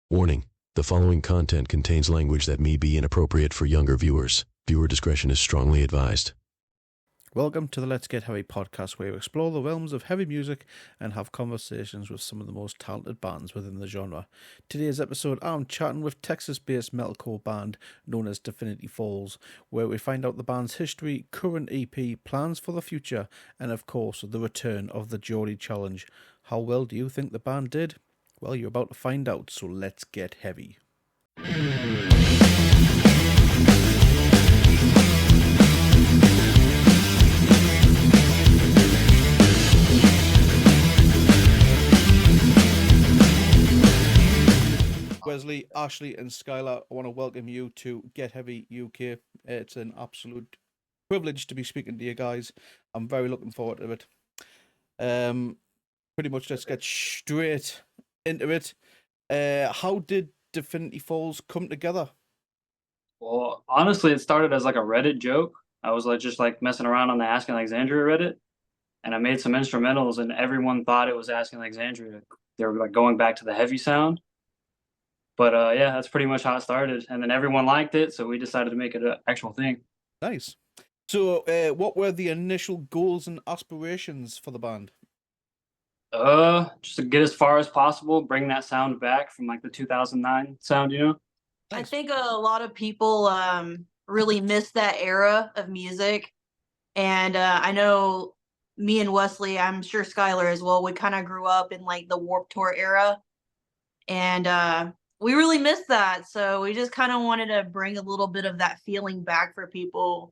Warning: the following content contains language that may be inappropriate for younger viewers. Viewer discretion is strongly advised. Welcome to the Let's Get Heavy podcast, where we explore the realms of heavy music and have conversations with some of the most talented bands within the genre. Today's episode, I'm chatting with Texas-based metalcore band known as Divinity Falls, where we find out the band's history, current EP, plans for the future, and of course, the return of the Geordie Challenge. How well do you think the band did? Well, you're about to find out, so let's get heavy. Wesley, Ashley, and Skylar, I want to welcome you to Get Heavy UK. It's an absolute privilege to be speaking to you guys. I'm very looking forward to it. Pretty much let's get straight into it. How did Divinity Falls come together? Well, honestly, it started as like a Reddit joke. I was just messing around on the Asking Alexandria Reddit, and I made some instrumentals, and everyone thought it was Asking Alexandria. They were like going back to the heavy sound. But yeah, that's pretty much how it started. And then everyone liked it, so we decided to make it an actual thing. Nice. So, what were the initial goals and aspirations for the band? Just to get as far as possible, bring that sound back from like the 2009 sound, you know? I think a lot of people really miss that era of music. And I know me and Wesley, I'm sure Skylar as well, we kind of grew up in like the Warped Tour era. And we really miss that. So we just kind of wanted to bring a little bit of that feeling back for people.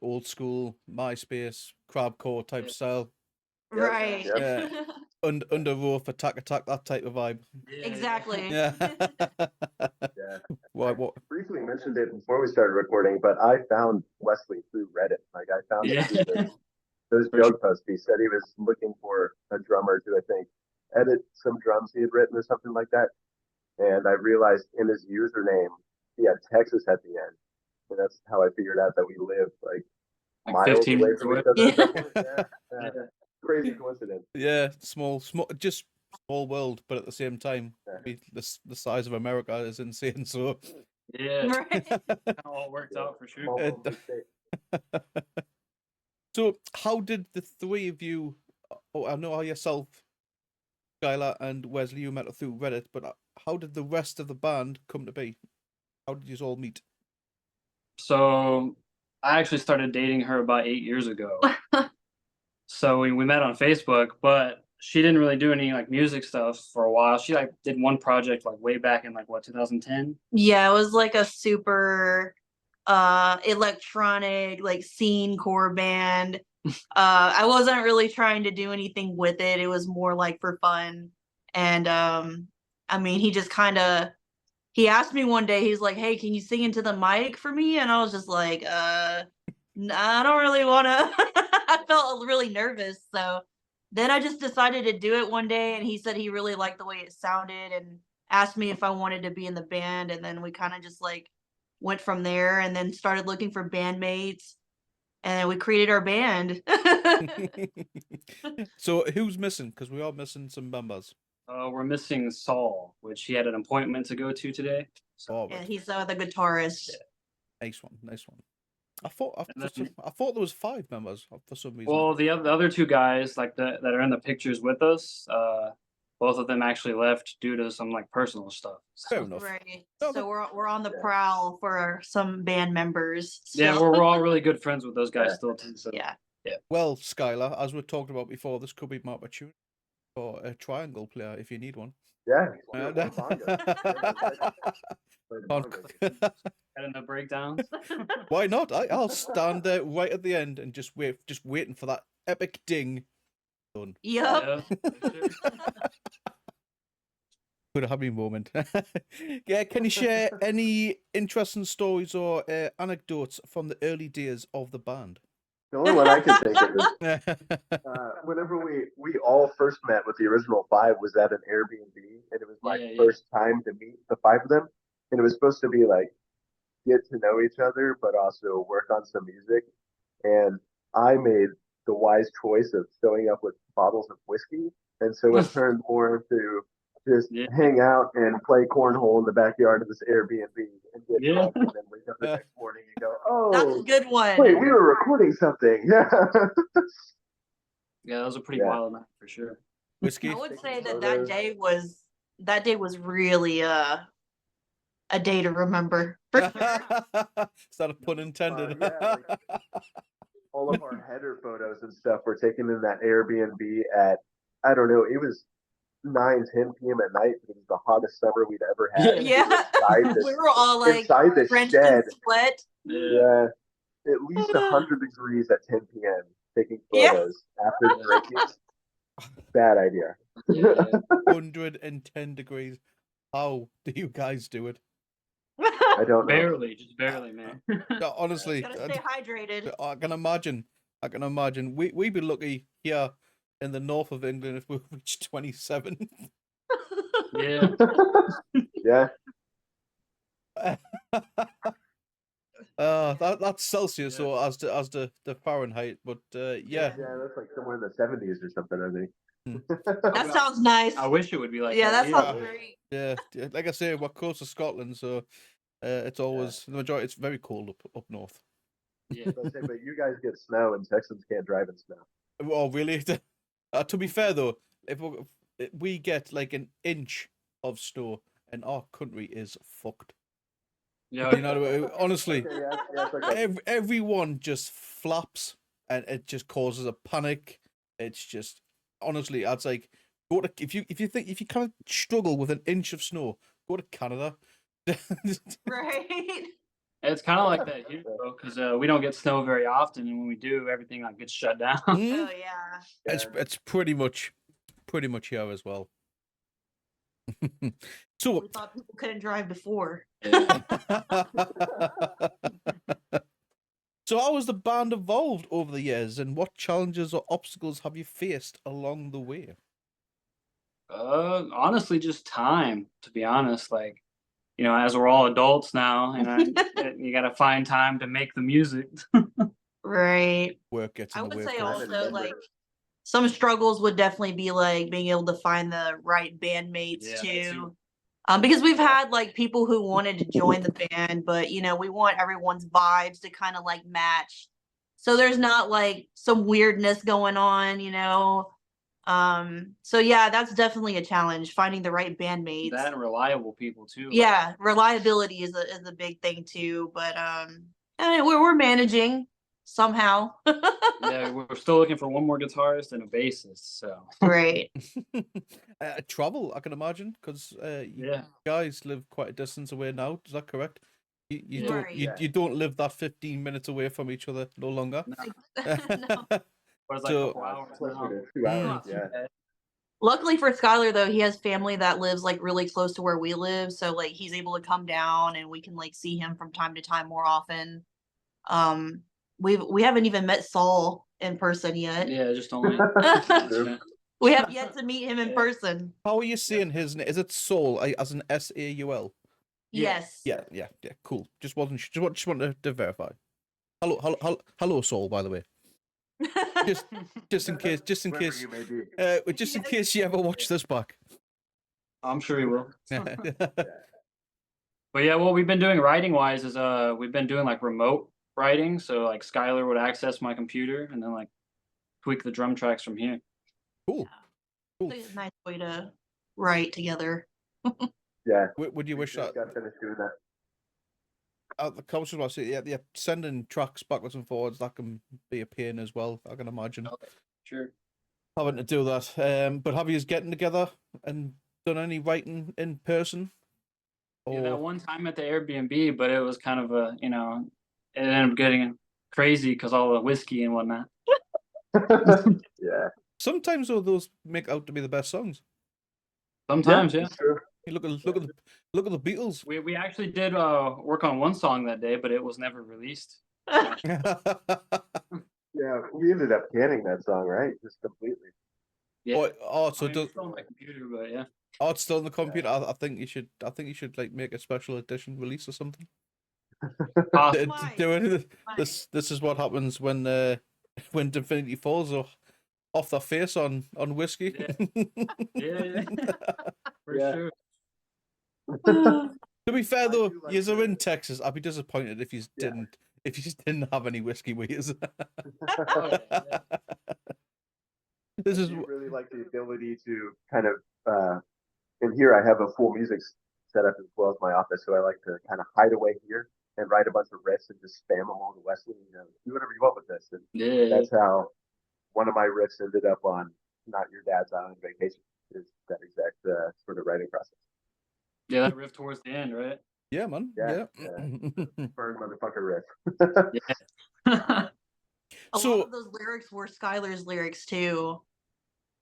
Old school, MySpace, crabcore type style. Right. Yeah. Under roof, attack, that type of vibe. Exactly. Yeah. Yeah. What? I briefly mentioned it before we started recording, but I found Wesley through Reddit. Like I found him through those joke posts. He said he was looking for a drummer to, I think, edit some drums he had written or something like that. And I realized in his username he had Texas at the end. And that's how I figured out that we lived like miles 15 away minutes from away. each other at that point. Yeah. Crazy coincidence. Yeah, small, just small world, but at the same time, the size of America is insane. So Yeah, Right. it all worked out for sure. Small world, big state. So, how did the three of you? Oh, I know how yourself, Skylar, and Wesley, you met through Reddit, but how did the rest of the band come to be? How did you all meet? So I actually started dating her about 8 years ago. So we met on Facebook, but she didn't really do any like music stuff for a while. She like did one project like way back in like what 2010. Yeah, it was like a super electronic, like scene core band. I wasn't really trying to do anything with it. It was more like for fun. And I mean, he just kind of he asked me one day, he's like, "Hey, can you sing into the mic for me?" And I was just like, I don't really want to. I felt really nervous. So then I just decided to do it one day, and he said he really liked the way it sounded and asked me if I wanted to be in the band. And then we kind of just like went from there and then started looking for bandmates, and then we created our band. So, who's missing? Because we are missing some members. We're missing Saul, which he had an appointment to go to today. So Oh, And right. he's the guitarist. Nice one. I thought there was 5 members for some reason. well, the other two guys like that are in the pictures with us, both of them actually left due to some like personal stuff. Fair enough. Right. No, So we're on the prowl for some band members. Yeah, still. we're all really good friends with those guys still too. So Yeah. Well, Skylar, as we talked about before, this could be my opportunity for a triangle player if you need one. Yeah. Uh, Play the bongo. Heading the breakdowns. Why not? I'll stand there right at the end and just waiting for that epic ding. Done. Yep. Could have happy moment. Yeah, can you share any interesting stories or anecdotes from the early days of the band? The only one I can think of is whenever we all first met with the original 5 was at an Airbnb, and it was my first time to meet the 5 of them, and it was supposed to be like get to know each other, but also work on some music. And I made the wise choice of showing up with bottles of whiskey, and so it turned more into just Yeah. hang out and play cornhole in the backyard of this Airbnb and get Yeah. drunk, and then wake up the next morning and go, That's a "Oh, good one. wait, we were recording something." Yeah. Yeah, that was a pretty Yeah. wild night for sure. Whiskey. I would say Taking that photos. that day was really a day to remember. For sure. Is that a pun intended? Yeah, like, all of our header photos and stuff were taken in that Airbnb at, I don't know, it was 9-10 p.m. at night. It was the hottest summer we'd ever had. Yeah. We were inside We this, were all like inside this drenched shed. in sweat. Yeah, at least 100 degrees at 10 p.m. taking Yeah. photos after drinking. Bad idea. Yeah. 110 degrees. How do you guys do it? I don't know. Barely, just barely, man. No, honestly, Gotta stay hydrated. I can imagine. We'd be lucky here in the north of England if we reached 27. Yeah. Yeah, That's Celsius, Yeah. or as the Fahrenheit, but yeah. yeah, that's like somewhere in the 70s or something, I think. That sounds nice. I wish it would be like Yeah, that here, sounds but- great. Yeah, like I say, we're close to Scotland, so it's always the majority. It's very cold up north. Yeah. But you guys get snow and Texans can't drive in snow. Oh, really? To be fair though, if we get like an inch of snow, and our country is fucked. Yeah. You know, honestly, Okay, yeah, it's like everyone just flaps, and it just causes a panic. It's just honestly, I'd like go to if you kind of struggle with an inch of snow, go to Canada. Right. It's kind of like that here, though, because we don't get snow very often, and when we do, everything like gets shut down. Oh yeah. It's pretty much here as well. So We thought people couldn't drive before. so how has the band evolved over the years, and what challenges or obstacles have you faced along the way? Honestly, just time. To be honest, like as we're all adults now, and you got to find time to make the music. Right. Work gets in I the would way. say of course. also like some struggles would definitely be like being able to find the right bandmates Yeah, that too. too. Because we've had like people who wanted to join the band, but we want everyone's vibes to kind of like match. So there's not like some weirdness going on. So yeah, that's definitely a challenge, finding the right bandmates. That and reliable people too. Yeah, reliability is a big thing too. But I mean, we're managing somehow. Yeah, we're still looking for one more guitarist and a bassist. So Right. Travel, I can imagine, because you yeah, guys live quite a distance away now. Is that correct? You Yeah. don't Right. you don't live that 15 minutes away from each other no longer. no, No. but it's like So- a couple hours Closer now. to 2 hours, Not too yeah. bad. Luckily for Skylar though, he has family that lives like really close to where we live, so like he's able to come down and we can like see him from time to time more often. We haven't even met Saul in person yet. Yeah, just only. We have yet to meet him in Yeah. person. How are you saying his name? Is it Saul, as an Saul? Yeah. Yes. Yeah. Cool. Just wanted to verify. Hello, Saul. By the way, just in case, Wherever you may be. just in case you ever watch this back. I'm sure he will. But yeah, what we've been doing writing wise is we've been doing like remote writing. So like Skylar would access my computer and then like tweak the drum tracks from here. Cool. It's a nice way to write together. Yeah. Would you we wish just that? got finished doing that. The coach was about to say, yeah, sending tracks backwards and forwards, that can be a pain as well. I can imagine Sure. having to do that. But have you getting together and done any writing in person? Yeah, that one time at the Airbnb, but it was kind of a, it ended up getting crazy because all the whiskey and whatnot. Yeah. Sometimes though, those make out to be the best songs. Sometimes, yeah. It's true. You look at the Beatles. We actually did work on one song that day, but it was never released. Yeah, we ended up canning that song, right? Just completely. Yeah. So I mean, it's still on my computer, but yeah. Oh, it's still on the computer. I think you should like make a special edition release or something. Awesome. This is what happens when Divinity Falls off their face on whiskey. Yeah. Yeah. For Yeah. sure. To be fair I though, do like yous are the- in Texas. I'd be disappointed if you Yeah. didn't have any whiskey with yous. Oh, yeah. This I is do really like the ability to kind of, in here I have a full music setup as well as my office, so I like to kind of hide away here and write a bunch of riffs and just spam them all to Wesley. Do whatever you want with this. And Yeah. that's how one of my riffs ended up on Not Your Dad's Island Vacation, is that exact sort of writing process. Yeah, that riff towards the end, right? yeah, man. Yeah, Yeah. Burn motherfucker riff. Yeah. A So- lot of those lyrics were Skylar's lyrics too.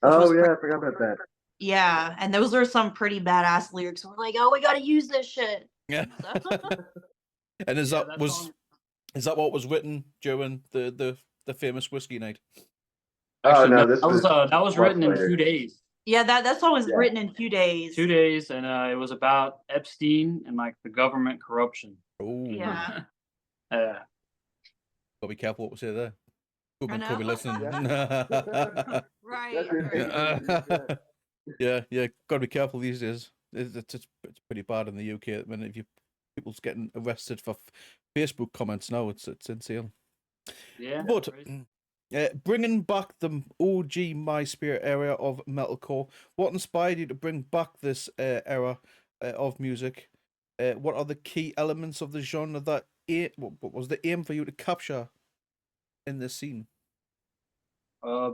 Oh was yeah, pretty I forgot about that. Yeah, and those are some pretty badass lyrics. We're like, oh, we gotta use this shit. Yeah. So- And Yeah, that song- is that what was written during the famous whiskey night? Actually, no, no, this that was was that was written in later. 2 days. yeah, that song was Yeah. written in 2 days. 2 days, and it was about Epstein and like the government corruption. Oh, Yeah. Yeah. gotta be careful what we say there. I Could be know. listening. Right. Yeah. yeah, gotta be careful these days. It's pretty bad in the UK at the minute. If people's getting arrested for Facebook comments now, it's insane. Yeah. But crazy. bringing back the OG MySpace era of metalcore, what inspired you to bring back this era of music? What are the key elements of the genre that what was the aim for you to capture in this scene?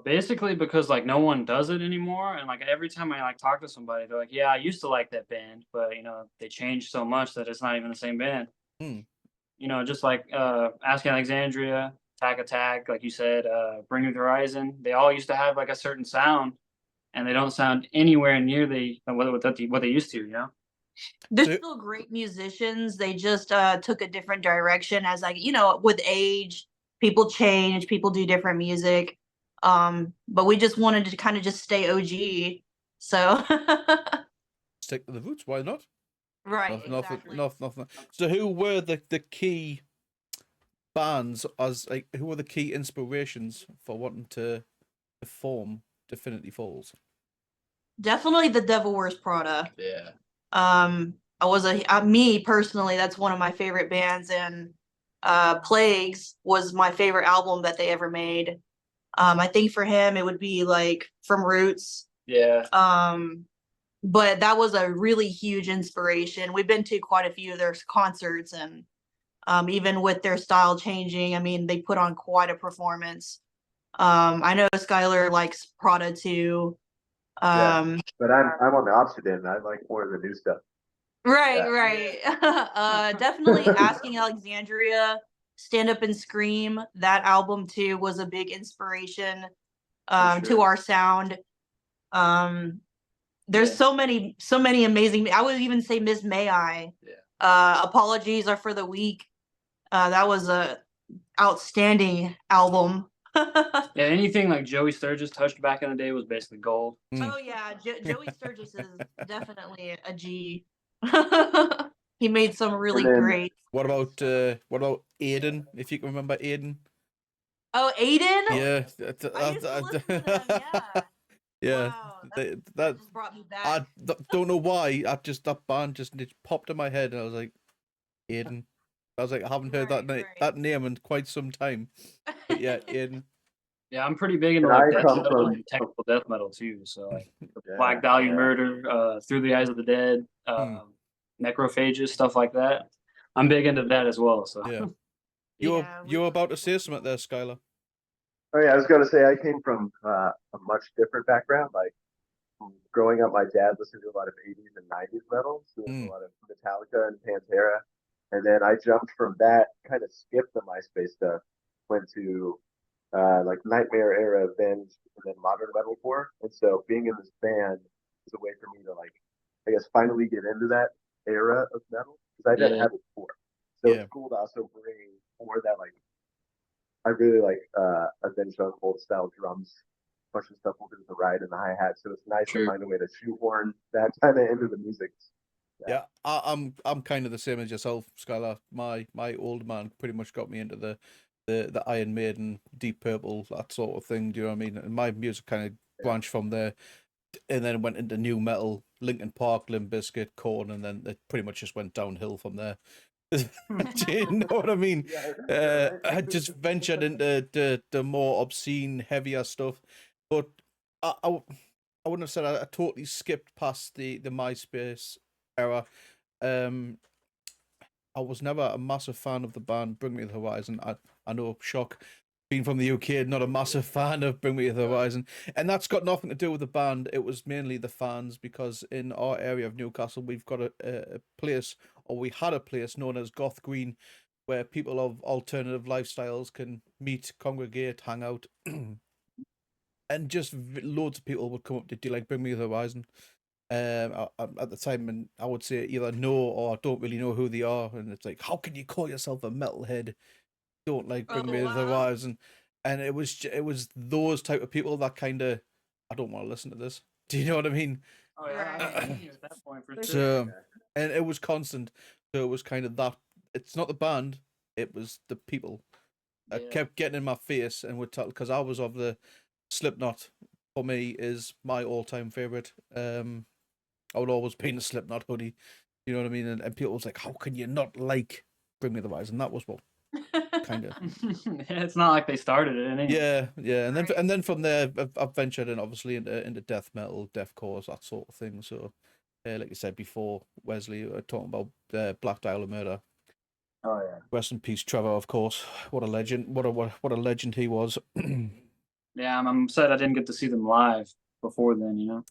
Basically because like no one does it anymore, and like every time I like talk to somebody, they're like, "Yeah, I used to like that band, but they changed so much that it's not even the same band." Hmm. Just like Asking Alexandria, Attack, like you said, Bring Me the Horizon. They all used to have like a certain sound, and they don't sound anywhere near what they used to. They're So- still great musicians. They just took a different direction as like, with age, people change, people do different music. But we just wanted to kind of just stay OG. So Stick to the roots, why not? right, Nothing. exactly. So who were the key bands who were the key inspirations for wanting to form Divinity Falls? Definitely the Devil Wears Prada. Yeah. Me personally, that's one of my favorite bands, and Plagues was my favorite album that they ever made. I think for him it would be like From Roots. Yeah. But that was a really huge inspiration. We've been to quite a few of their concerts, and even with their style changing, I mean, they put on quite a performance. I know Skylar likes Prada too. Yeah. But I'm on the opposite end. I like more of the new stuff. Right, Yeah. right. Definitely Asking Alexandria, Stand Up and Scream. That album too was a big inspiration to sure. our sound. There's Yeah. so many amazing. I would even say Miss May I. Yeah. Apologies Are for the Weak. That was a outstanding album. Yeah, anything like Joey Sturgis touched back in the day was basically gold. Oh yeah, Joey Sturgis is definitely a G. He made some really then- great. What about Aiden? If you can remember Aiden. Oh, Aiden. Yeah. I used to listen to them. Yeah. Yeah. Wow, that that just brought me back. I don't know why. That band just it popped in my head, and I was like, Aiden. I was like, I haven't heard Right. that name in quite some time. But yeah, Aiden. Yeah, I'm pretty big into And like I death come metal from- and technical death metal too. So like Yeah, Black Dahlia yeah. Murder, Through the Eyes of the Dead, Necrophages, stuff like that. I'm big into that as well. So Yeah. Yeah, You were about to say something there, Skylar. Oh yeah, I was gonna say I came from a much different background. Like growing up, my dad listened to a lot of 80s and 90s metal, so there's a lot of Metallica and Pantera. And then I jumped from that, kind of skipped the MySpace stuff, went to like Nightmare era Avenged, and then modern metalcore. And so being in this band is a way for me to like, I guess, finally get into that era of metal because I didn't have it before. So it's cool to also bring more that like. I really like Avenged Unfold style drums, bunch of stuff over the ride and the hi hat. So it's nice to find a way to shoehorn that kind of into the music. Yeah, I'm kind of the same as yourself, Skylar. My old man pretty much got me into the Iron Maiden, Deep Purple, that sort of thing. Do you know what I mean? And my music kind of branched from there. and then went into new metal, Linkin Park, Limp Bizkit, Korn, and then it pretty much just went downhill from there. Do you know what I mean? I just ventured into the more obscene, heavier stuff, but I wouldn't have said I totally skipped past the MySpace era. I was never a massive fan of the band Bring Me the Horizon. I know, shock. Being from the UK, not a massive fan of Bring Me the Horizon. And that's got nothing to do with the band. It was mainly the fans, because in our area of Newcastle, we've got a place, or we had a place known as Goth Green, where people of alternative lifestyles can meet, congregate, hang out. And just loads of people would come up to do like Bring Me the Horizon. At the time, and I would say either no or I don't really know who they are, and it's like, how can you call yourself a metalhead? Don't like Bring Me the Horizon, and it was those type of people that kind of, I don't want to listen to this. Do you know what I mean? Oh yeah, I knew at that point for sure. So, and it was constant. So it was kind of that. It's not the band; it was the people. I kept getting in my face and would tell, because I was of the Slipknot. For me, is my all-time favorite. I would always paint a Slipknot hoodie, you know what I mean? And people was like, how can you not like Bring Me the Horizon? That was what kind of. Yeah, it's not like they started it anyway. Yeah, and then from there, I've ventured in obviously into death metal, deathcore, that sort of thing. So, like you said before, Wesley, talking about Black Dial of Murder. Oh yeah. Rest in peace, Trevor. Of course, what a legend! What a legend he was. Yeah, I'm sad I didn't get to see them live before then. You know.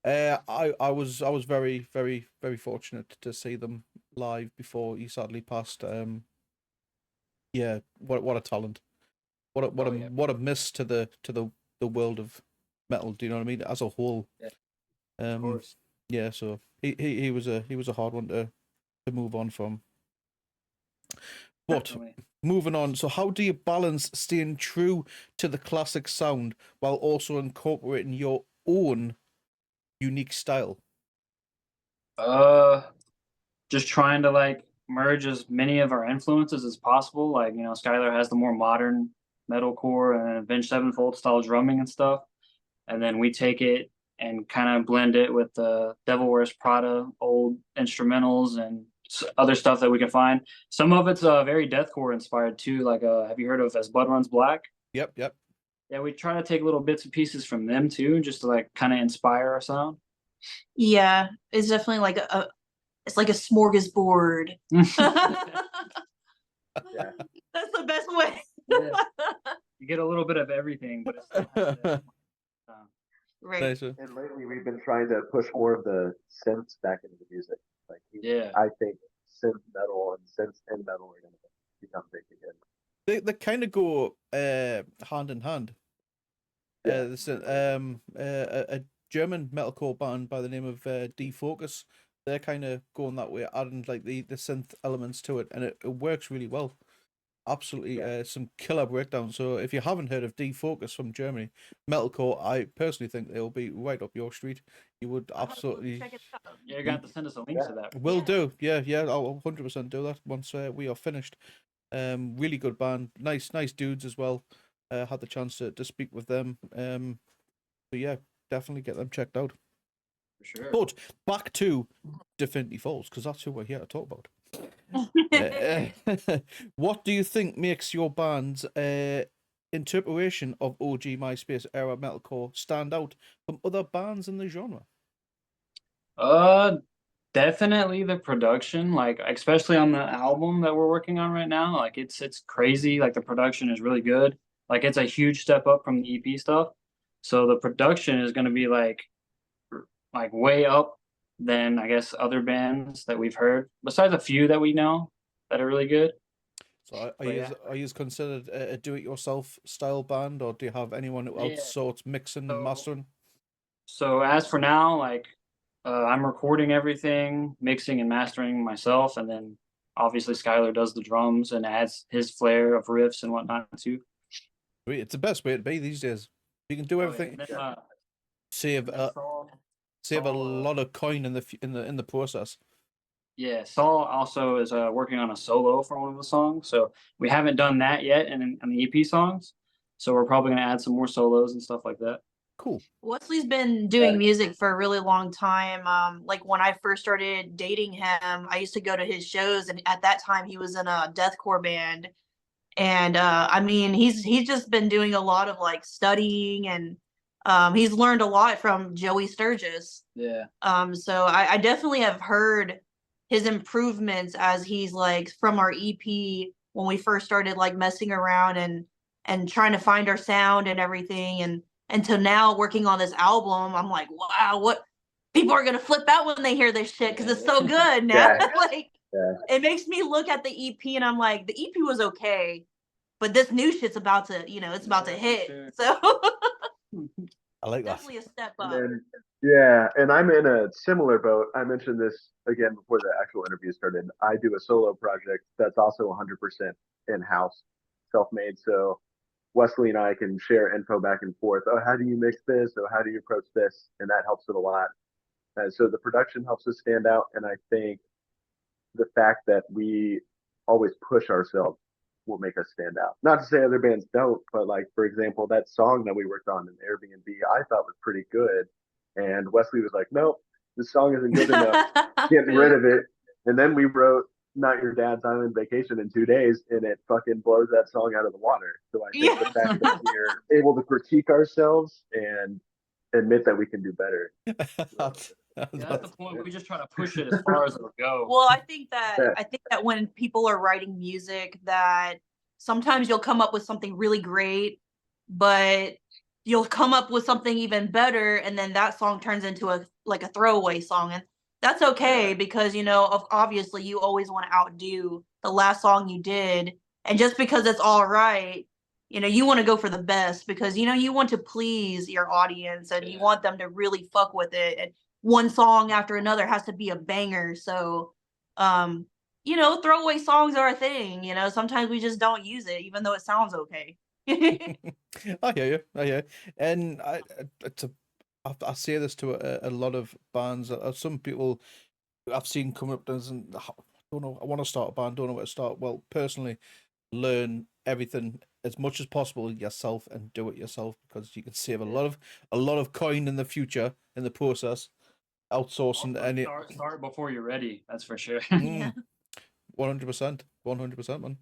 I was very, very, very fortunate to see them live before he sadly passed. Yeah, what a talent. What a miss to the world of metal, do you know what I mean? As a whole. Yeah. Of course. Yeah, so he was a hard one to move on from. But Definitely. moving on, so how do you balance staying true to the classic sound while also incorporating your own unique style? Just trying to like merge as many of our influences as possible. Like, you know, Skylar has the more modern metalcore and Avenged Sevenfold style drumming and stuff. And then we take it and kind of blend it with the Devil Wears Prada old instrumentals and other stuff that we can find. Some of it's very deathcore inspired too. Like, have you heard of As Blood Runs Black? Yep. Yeah, we try to take little bits and pieces from them too, just to like kind of inspire our sound. Yeah, it's definitely like it's like a smorgasbord. Yeah. That's the best way. Yeah. You get a little bit of everything, but it's still has that, Right. Nice. And lately, we've been trying to push more of the synths back into the music. Like, yeah. I think synth metal and synth and metal are going to become big again. They kind of go hand in hand. Yeah. This a German metalcore band by the name of Defocus. They're kind of going that way, adding like the synth elements to it, and it works really well. Absolutely, some killer breakdowns. So if you haven't heard of Defocus from Germany, metalcore, I personally think they'll be right up your street. You would absolutely. Check it out. Yeah, you're gonna have to send us a link to that. Will do. Yeah, I'll 100% do that once we are finished. Really good band, nice dudes as well. Had the chance to speak with them. So yeah, definitely get them checked out. For sure. But back to Divinity Falls, because that's who we're here to talk about. What do you think makes your band's interpretation of OG Myspace era metalcore stand out from other bands in the genre? Definitely the production, like especially on the album that we're working on right now. Like it's crazy. Like the production is really good. Like it's a huge step up from the EP stuff. So the production is gonna be like way up than I guess other bands that we've heard, besides a few that we know that are really good. So are you considered a do-it-yourself style band, or do you have anyone who outsources mixing and mastering? So as for now, like I'm recording everything, mixing and mastering myself, and then obviously Skylar does the drums and adds his flair of riffs and whatnot too. It's the best way to be these days. You can do everything. Save a lot of coin in the process. Yeah, Saul also is working on a solo for one of the songs, so we haven't done that yet in the EP songs. So we're probably gonna add some more solos and stuff like that. Cool. Wesley's been doing music for a really long time. Like when I first started dating him, I used to go to his shows, and at that time he was in a deathcore band. And I mean, he's just been doing a lot of like studying, and he's learned a lot from Joey Sturgis. Yeah. So I definitely have heard his improvements as he's like from our EP when we first started like messing around and trying to find our sound and everything, and until now working on this album. I'm like, wow, what people are gonna flip out when they hear this shit because it's so good now. Yeah. Like Yeah. it makes me look at the EP and I'm like, the EP was okay, but this new shit's about to, it's about to hit. Sure. So I like that. definitely a step And up. then, yeah, and I'm in a similar boat. I mentioned this again before the actual interview started. I do a solo project that's also 100% in-house, self-made. So Wesley and I can share info back and forth. Oh, how do you mix this? Oh, how do you approach this? And that helps it a lot. So the production helps us stand out. And I think the fact that we always push ourselves will make us stand out. Not to say other bands don't, but like, for example, that song that we worked on in Airbnb, I thought was pretty good. And Wesley was like, nope, this song isn't good enough. Getting rid of it. And then we wrote Not Your Dad's Island Vacation in 2 days, and it fucking blows that song out of the water. So I think the fact that we're able to critique ourselves and admit that we can do better. That's the point. We just try to push it as far as it'll go. Well, I think that when people are writing music, that sometimes you'll come up with something really great, but you'll come up with something even better, and then that song turns into a throwaway song, and that's okay because obviously you always want to outdo the last song you did, and just because it's all right, you want to go for the best because you want to please your audience and you want them to really fuck with it. And one song after another has to be a banger. So, throwaway songs are a thing. Sometimes we just don't use it, even though it sounds okay. I hear you. And I say this to a lot of bands. Some people I've seen come up and I don't know. I want to start a band. Don't know where to start. Well, personally, learn everything as much as possible yourself and do it yourself because you can save a lot of coin in the future in the process. Outsourcing any start before you're ready. That's for sure. 100%, 100%, man.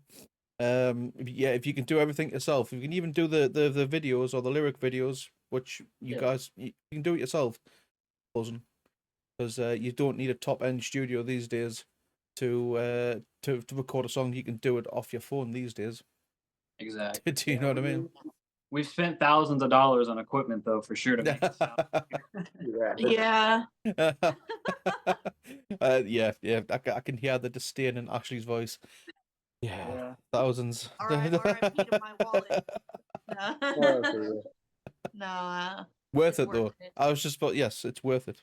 If you can do everything yourself, you can even do the videos or the lyric videos, which you guys you can do it yourself, because you don't need a top end studio these days to record a song. You can do it off your phone these days. Exactly. Do you know what I mean? We've spent thousands of dollars on equipment though, for sure, to make it sound. Yeah. I can hear the disdain in Ashley's voice. Yeah. Thousands. All right, RIP to my wallet. No. Worth it though. I was just about yes, it's worth it.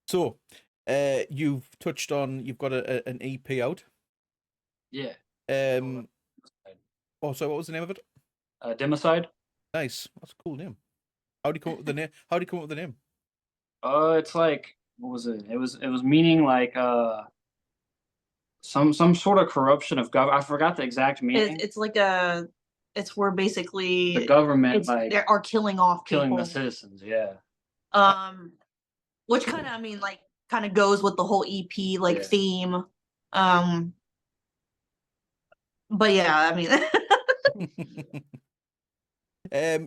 So, you've touched on you've got an EP out. Yeah. Oh, so what was the name of it? Democide. Nice. That's a cool name. How do you come up with the name? How do you come up with the name? It's like, what was it? It was meaning like some sort of corruption of government. I forgot the exact meaning. It's like it's where basically the government they are killing off killing people. the citizens. Yeah. Which kind of kind of goes with the whole EP theme. But yeah,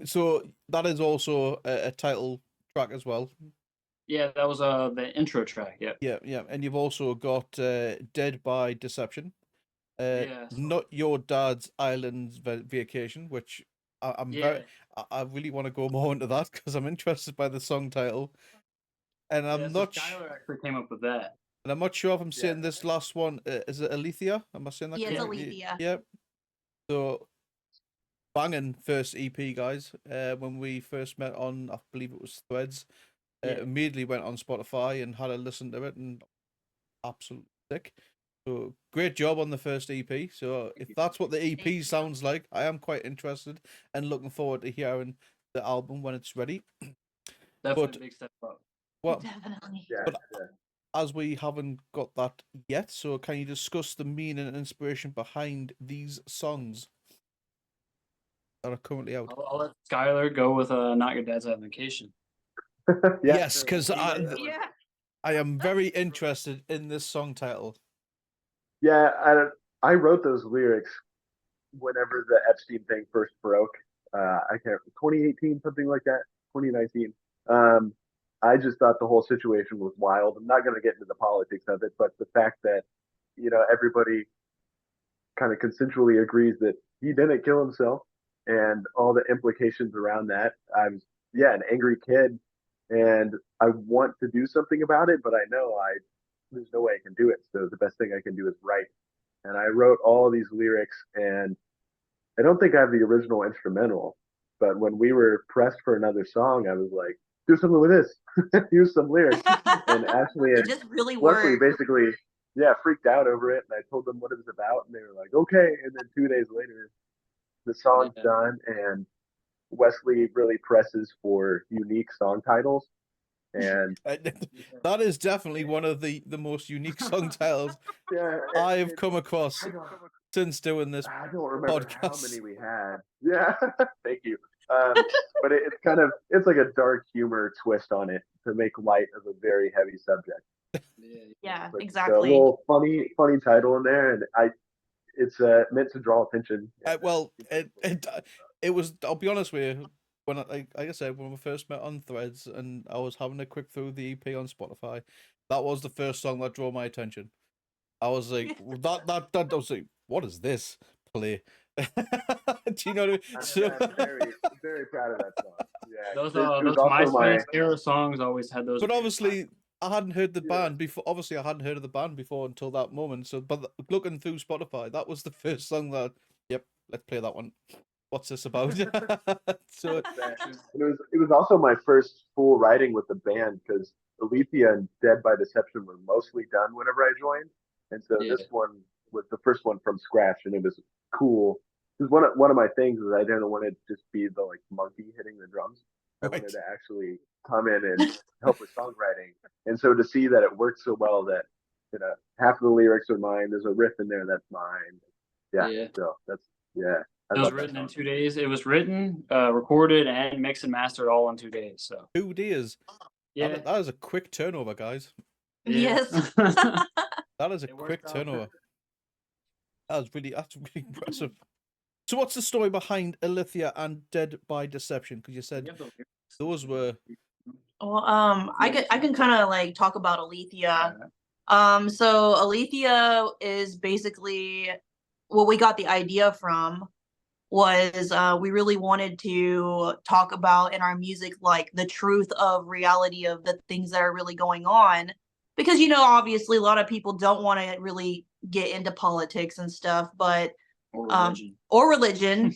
so that is also a title track as well. Yeah, that was the intro track. Yeah. Yeah, and you've also got Dead by Deception. So Not Your Dad's Island Vacation, which I really want to go more into that because I'm interested by the song title, and I'm not. Skylar actually came up with that. And I'm not sure if I'm saying this last one. Is it Alethia? Am I saying that? Yeah, it's Alethia. Yeah. So, banging first EP, guys. When we first met on, I believe it was Threads, immediately went on Spotify and had a listen to it, and absolutely sick. So, great job on the first EP. So, if that's what the EP sounds like, I am quite interested and looking forward to hearing the album when it's ready. Definitely a big step up. Well, definitely. But as we haven't got that yet, so can you discuss the meaning and inspiration behind these songs? that are currently out. I'll let Skylar go with Not Your Dad's Vacation. Yes, sure. because Yeah. I am very interested in this song title. Yeah, I wrote those lyrics whenever the Epstein thing first broke. I can't 2018, something like that, 2019. I just thought the whole situation was wild. I'm not going to get into the politics of it, but the fact that everybody kind of consensually agrees that he didn't kill himself, and all the implications around that. I'm an angry kid, and I want to do something about it, but I know there's no way I can do it. So the best thing I can do is write. And I wrote all these lyrics, and I don't think I have the original instrumental, but when we were pressed for another song, I was like, do something with this. Use some lyrics. And Ashley It and just really Wesley worked. basically, freaked out over it. And I told them what it was about, and they were like, okay. And then 2 days later, the song's done, and Wesley really presses for unique song titles. And that is definitely one of the most unique song titles I've come across since doing this I don't remember podcast. how many we had. Yeah, thank you. But it's kind of like a dark humor twist on it to make light of a very heavy subject. Yeah, But exactly. a little funny title in there, and it's meant to draw attention. Well, it was. I'll be honest with you. When like I said, when we first met on Threads, and I was having a quick through the EP on Spotify, that was the first song that drew my attention. I was like, that. I was like, what is this? Play. Do you know what I mean? I'm very, very proud of that song. Yeah, Those it was those also MySpace era songs always had those. But obviously, I hadn't heard the Yeah. band before. Obviously, I hadn't heard of the band before until that moment. So, but looking through Spotify, that was the first song that. Yep, let's play that one. What's this about? So it was also my first full writing with the band, because Alethia and Dead by Deception were mostly done whenever I joined, and so this one was the first one from scratch, and it was cool. Because one of my things is I didn't want it to just be the monkey hitting the drums. I wanted to actually come in and help with songwriting, and so to see that it worked so well that half of the lyrics are mine. There's a riff in there that's mine. Yeah. So that's It was written in 2 days. It was written, recorded, and mixed and mastered all in 2 days. So 2 days. Yeah, that is a quick turnover, guys. Yes. That is a quick turnover. That's really impressive. So, what's the story behind Alethia and Dead by Deception? Because you said those were. Well, I can kind of talk about Alethia. So Alethia is basically what we got the idea from was we really wanted to talk about in our music the truth of reality of the things that are really going on, because obviously a lot of people don't want to really get into politics and stuff, but or religion.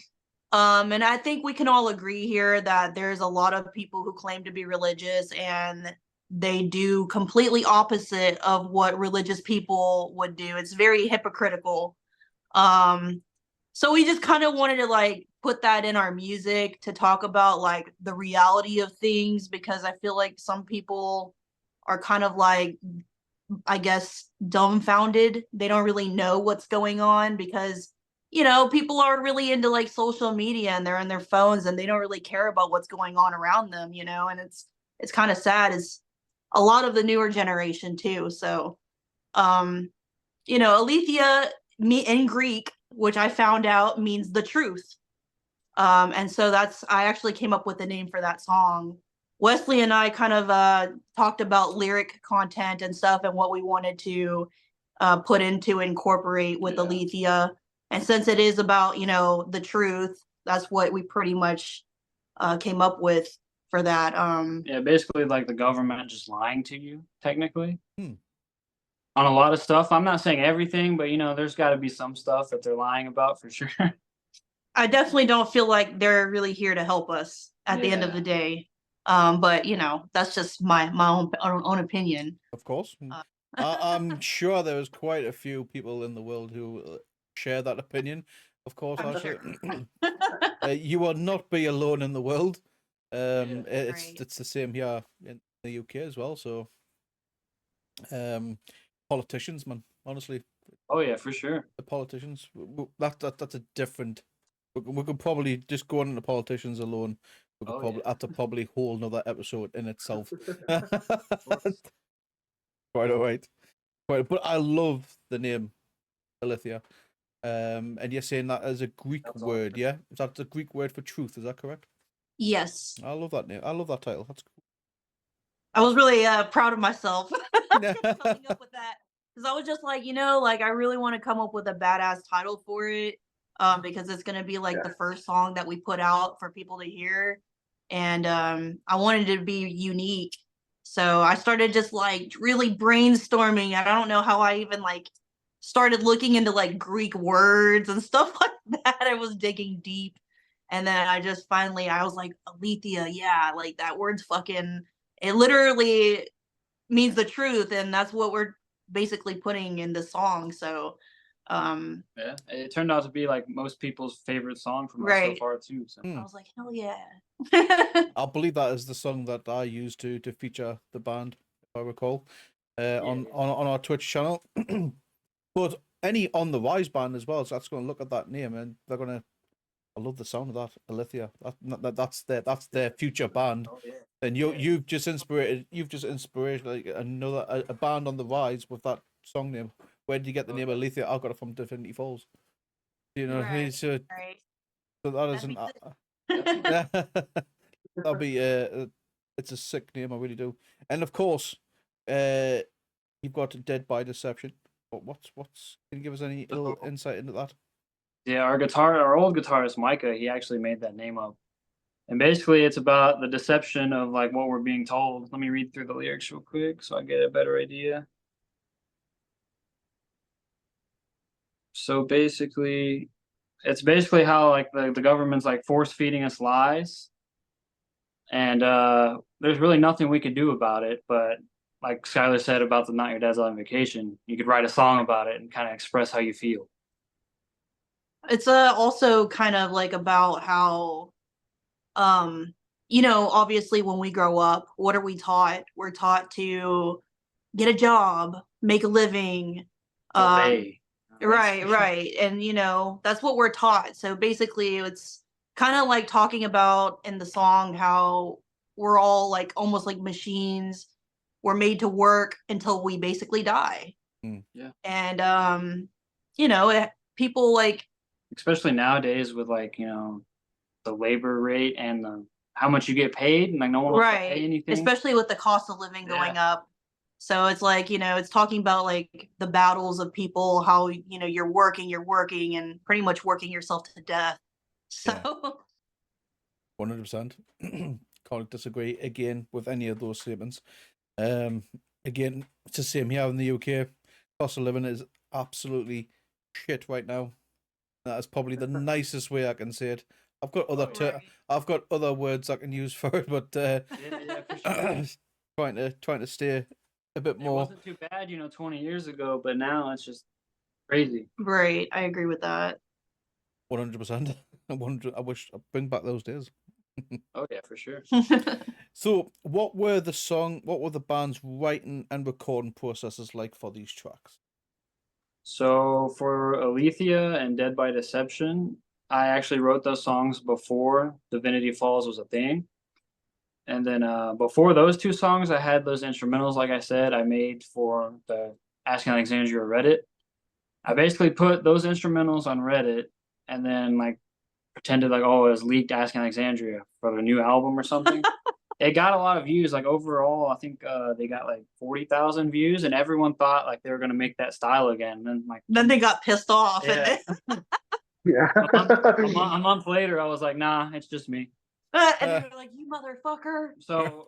And I think we can all agree here that there's a lot of people who claim to be religious and they do completely opposite of what religious people would do. It's very hypocritical. So we just kind of wanted to put that in our music to talk about the reality of things, because I feel like some people are kind of I guess dumbfounded. They don't really know what's going on because people are really into social media and they're on their phones and they don't really care about what's going on around them, and it's kind of sad. It's a lot of the newer generation too. So, Alethia in Greek, which I found out means the truth. And so I actually came up with the name for that song. Wesley and I kind of talked about lyric content and stuff and what we wanted to put into incorporate with Alethia. And since it is about, the truth, that's what we pretty much came up with for that. Basically the government just lying to you, technically. On a lot of stuff. I'm not saying everything, but there's got to be some stuff that they're lying about for sure. I definitely don't feel like they're really here to help us at the end of the day. But that's just my own opinion. Of course. I'm sure there's quite a few people in the world who share that opinion. Of course, Sure. You will not be alone in the world. It's the same here in the UK as well. So, politicians, man, honestly. Oh yeah, for sure. The politicians. That's a different We could probably just go on into politicians alone. We could probably yeah. have to probably whole another episode in itself. Quite all right. Quite, but I love the name Alethia. And you're saying that as a Greek That's word, awesome. yeah? Is that the Greek word for truth? Is that correct? Yes. I love that name. I love that title. That's I was really proud of myself cool. coming up with that, because I was just like, like I really want to come up with a badass title for it, because it's gonna be like the first song that we put out for people to hear, and I wanted it to be unique. So I started just like really brainstorming. And I don't know how I even like started looking into like Greek words and stuff like that. I was digging deep, and then I just finally I was like, Alethia, yeah, like that word's fucking. It literally means the truth, and that's what we're basically putting in the song. So Yeah, it turned out to be like most people's favorite song from us so right. far too. So I was like, hell yeah. I believe that is the song that I used to feature the band, if I recall, on our Twitch channel. But any On the Rise band as well, so that's going to look at that name and they're going to. I love the sound of that, Alethia. That's their future band. oh, yeah. And you've just inspired like another a band on the rise with that song name. Where did you get the name Alethia? I got it from Divinity Falls. You know, Right. so Right. that That isn't. means That'll be it's a sick name, I really do. And of course, you've got Dead by Deception. What's can you give us any little insight into that? Yeah, our old guitarist Micah, he actually made that name up. And basically it's about the deception of like what we're being told. Let me read through the lyrics real quick so I get a better idea. So basically it's basically how like the government's like force feeding us lies. And there's really nothing we can do about it, but like Skylar said about the Not Your Dad's on Vacation, you could write a song about it and kind of express how you feel. it's also kind of like about how obviously when we grow up, what are we taught? We're taught to get a job, make a living, Obey. right. And that's what we're taught. So basically it's kind of like talking about in the song how we're all like almost like machines. We're made to work until we basically die. Yeah. And people like, especially nowadays with like, the labor rate and how much you get paid, and like no one wants to pay anything. especially with the cost of living going up. So it's like, it's talking about like the battles of people, how, you're working and pretty much working yourself to death. So 100%. Can't disagree again with any of those statements. Again, it's the same here in the UK. Cost of living is absolutely shit right now. That is probably the nicest way I can say it. I've got other I've got other words I can use for it, but for sure. trying to stay a bit more. It wasn't too bad, 20 years ago, but now it's just crazy. right, I agree with that. 100%. I wish I'd bring back those days. Oh yeah, for sure. So, what were the band's writing and recording processes like for these tracks? So for Alethia and Dead by Deception, I actually wrote those songs before Divinity Falls was a thing. And then before those two songs, I had those instrumentals, like I said, I made for the Asking Alexandria Reddit. I basically put those instrumentals on Reddit and then like pretended like, oh, it was leaked Asking Alexandria for their new album or something. It got a lot of views. Like overall, I think they got like 40,000 views, and everyone thought like they were gonna make that style again. And then they got pissed off. Yeah. Yeah. a month later, I was like, nah, it's just me. And they were like, you motherfucker. So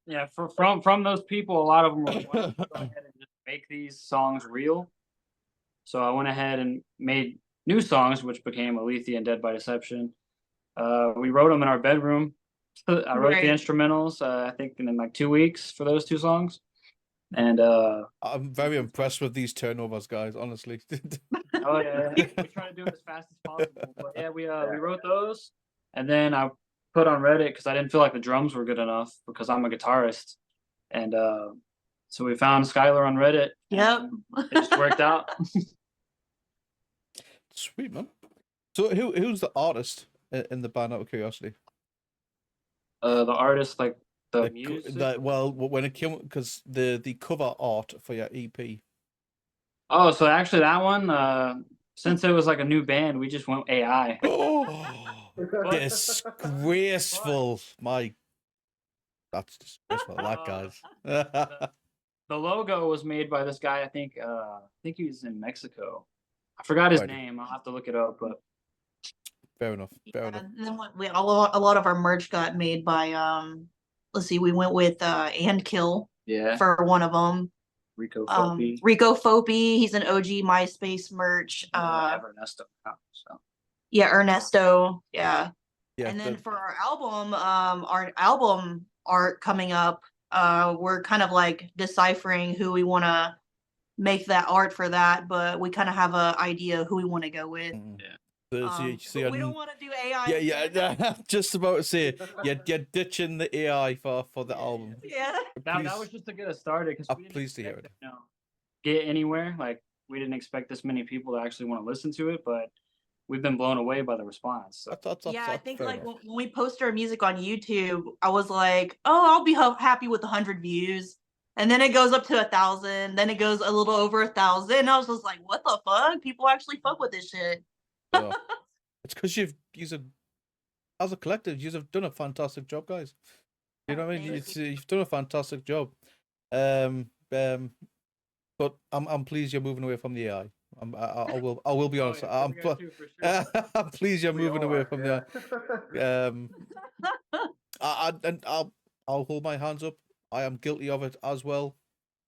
yeah, from those people, a lot of them were like, why don't you go ahead and just make these songs real? So I went ahead and made new songs, which became Alethia and Dead by Deception. We wrote them in our bedroom. I wrote the instrumentals, I think in like 2 weeks for those two songs. And I'm very impressed with these turnovers, guys, honestly. oh yeah, we try to do it as fast as possible. But yeah, we wrote those, and then I put on Reddit because I didn't feel like the drums were good enough because I'm a guitarist. And so we found Skylar on Reddit. Yep. It just worked out. Sweet, man. So who's the artist in the band, out of curiosity? The artist, like the music. Well, when it came, because the cover art for your EP. Oh, so actually that one, since it was like a new band, we just went AI. Oh, disgraceful! That's disgraceful. That guys. The logo was made by this guy. I think he was in Mexico. I forgot his Right. name. I'll have to look it up. But Fair enough. Fair enough. And then a lot of our merch got made by let's see, we went with And Kill yeah, for one of them. Rico Fopi. Rico Fopi, he's an OG MySpace merch. Ernesto. So Yeah, Ernesto. Yeah. Yeah. And then for our album art coming up, we're kind of like deciphering who we want to make that art for that, but we kind of have an idea who we want to go with. yeah. So we don't want to do AI. Yeah. Just about to say, you're ditching the AI for the album. Yeah. That was just to get us started, because I'm we didn't pleased to hear expect it. to, get anywhere. Like, we didn't expect this many people to actually want to listen to it, but we've been blown away by the response. So. I think like when we post our music on YouTube, I was like, oh, I'll be happy with 100 views. And then it goes up to 1,000. Then it goes a little over 1,000. I was just like, what the fuck? People actually fuck with this shit. Yeah. It's because as a collective, you've done a fantastic job, guys. You know what I mean? You've done a fantastic job. But I'm pleased you're moving away from the AI. I will be honest. Yeah, I'm pleased you're moving away from the AI. I'll hold my hands up. I am guilty of it as well.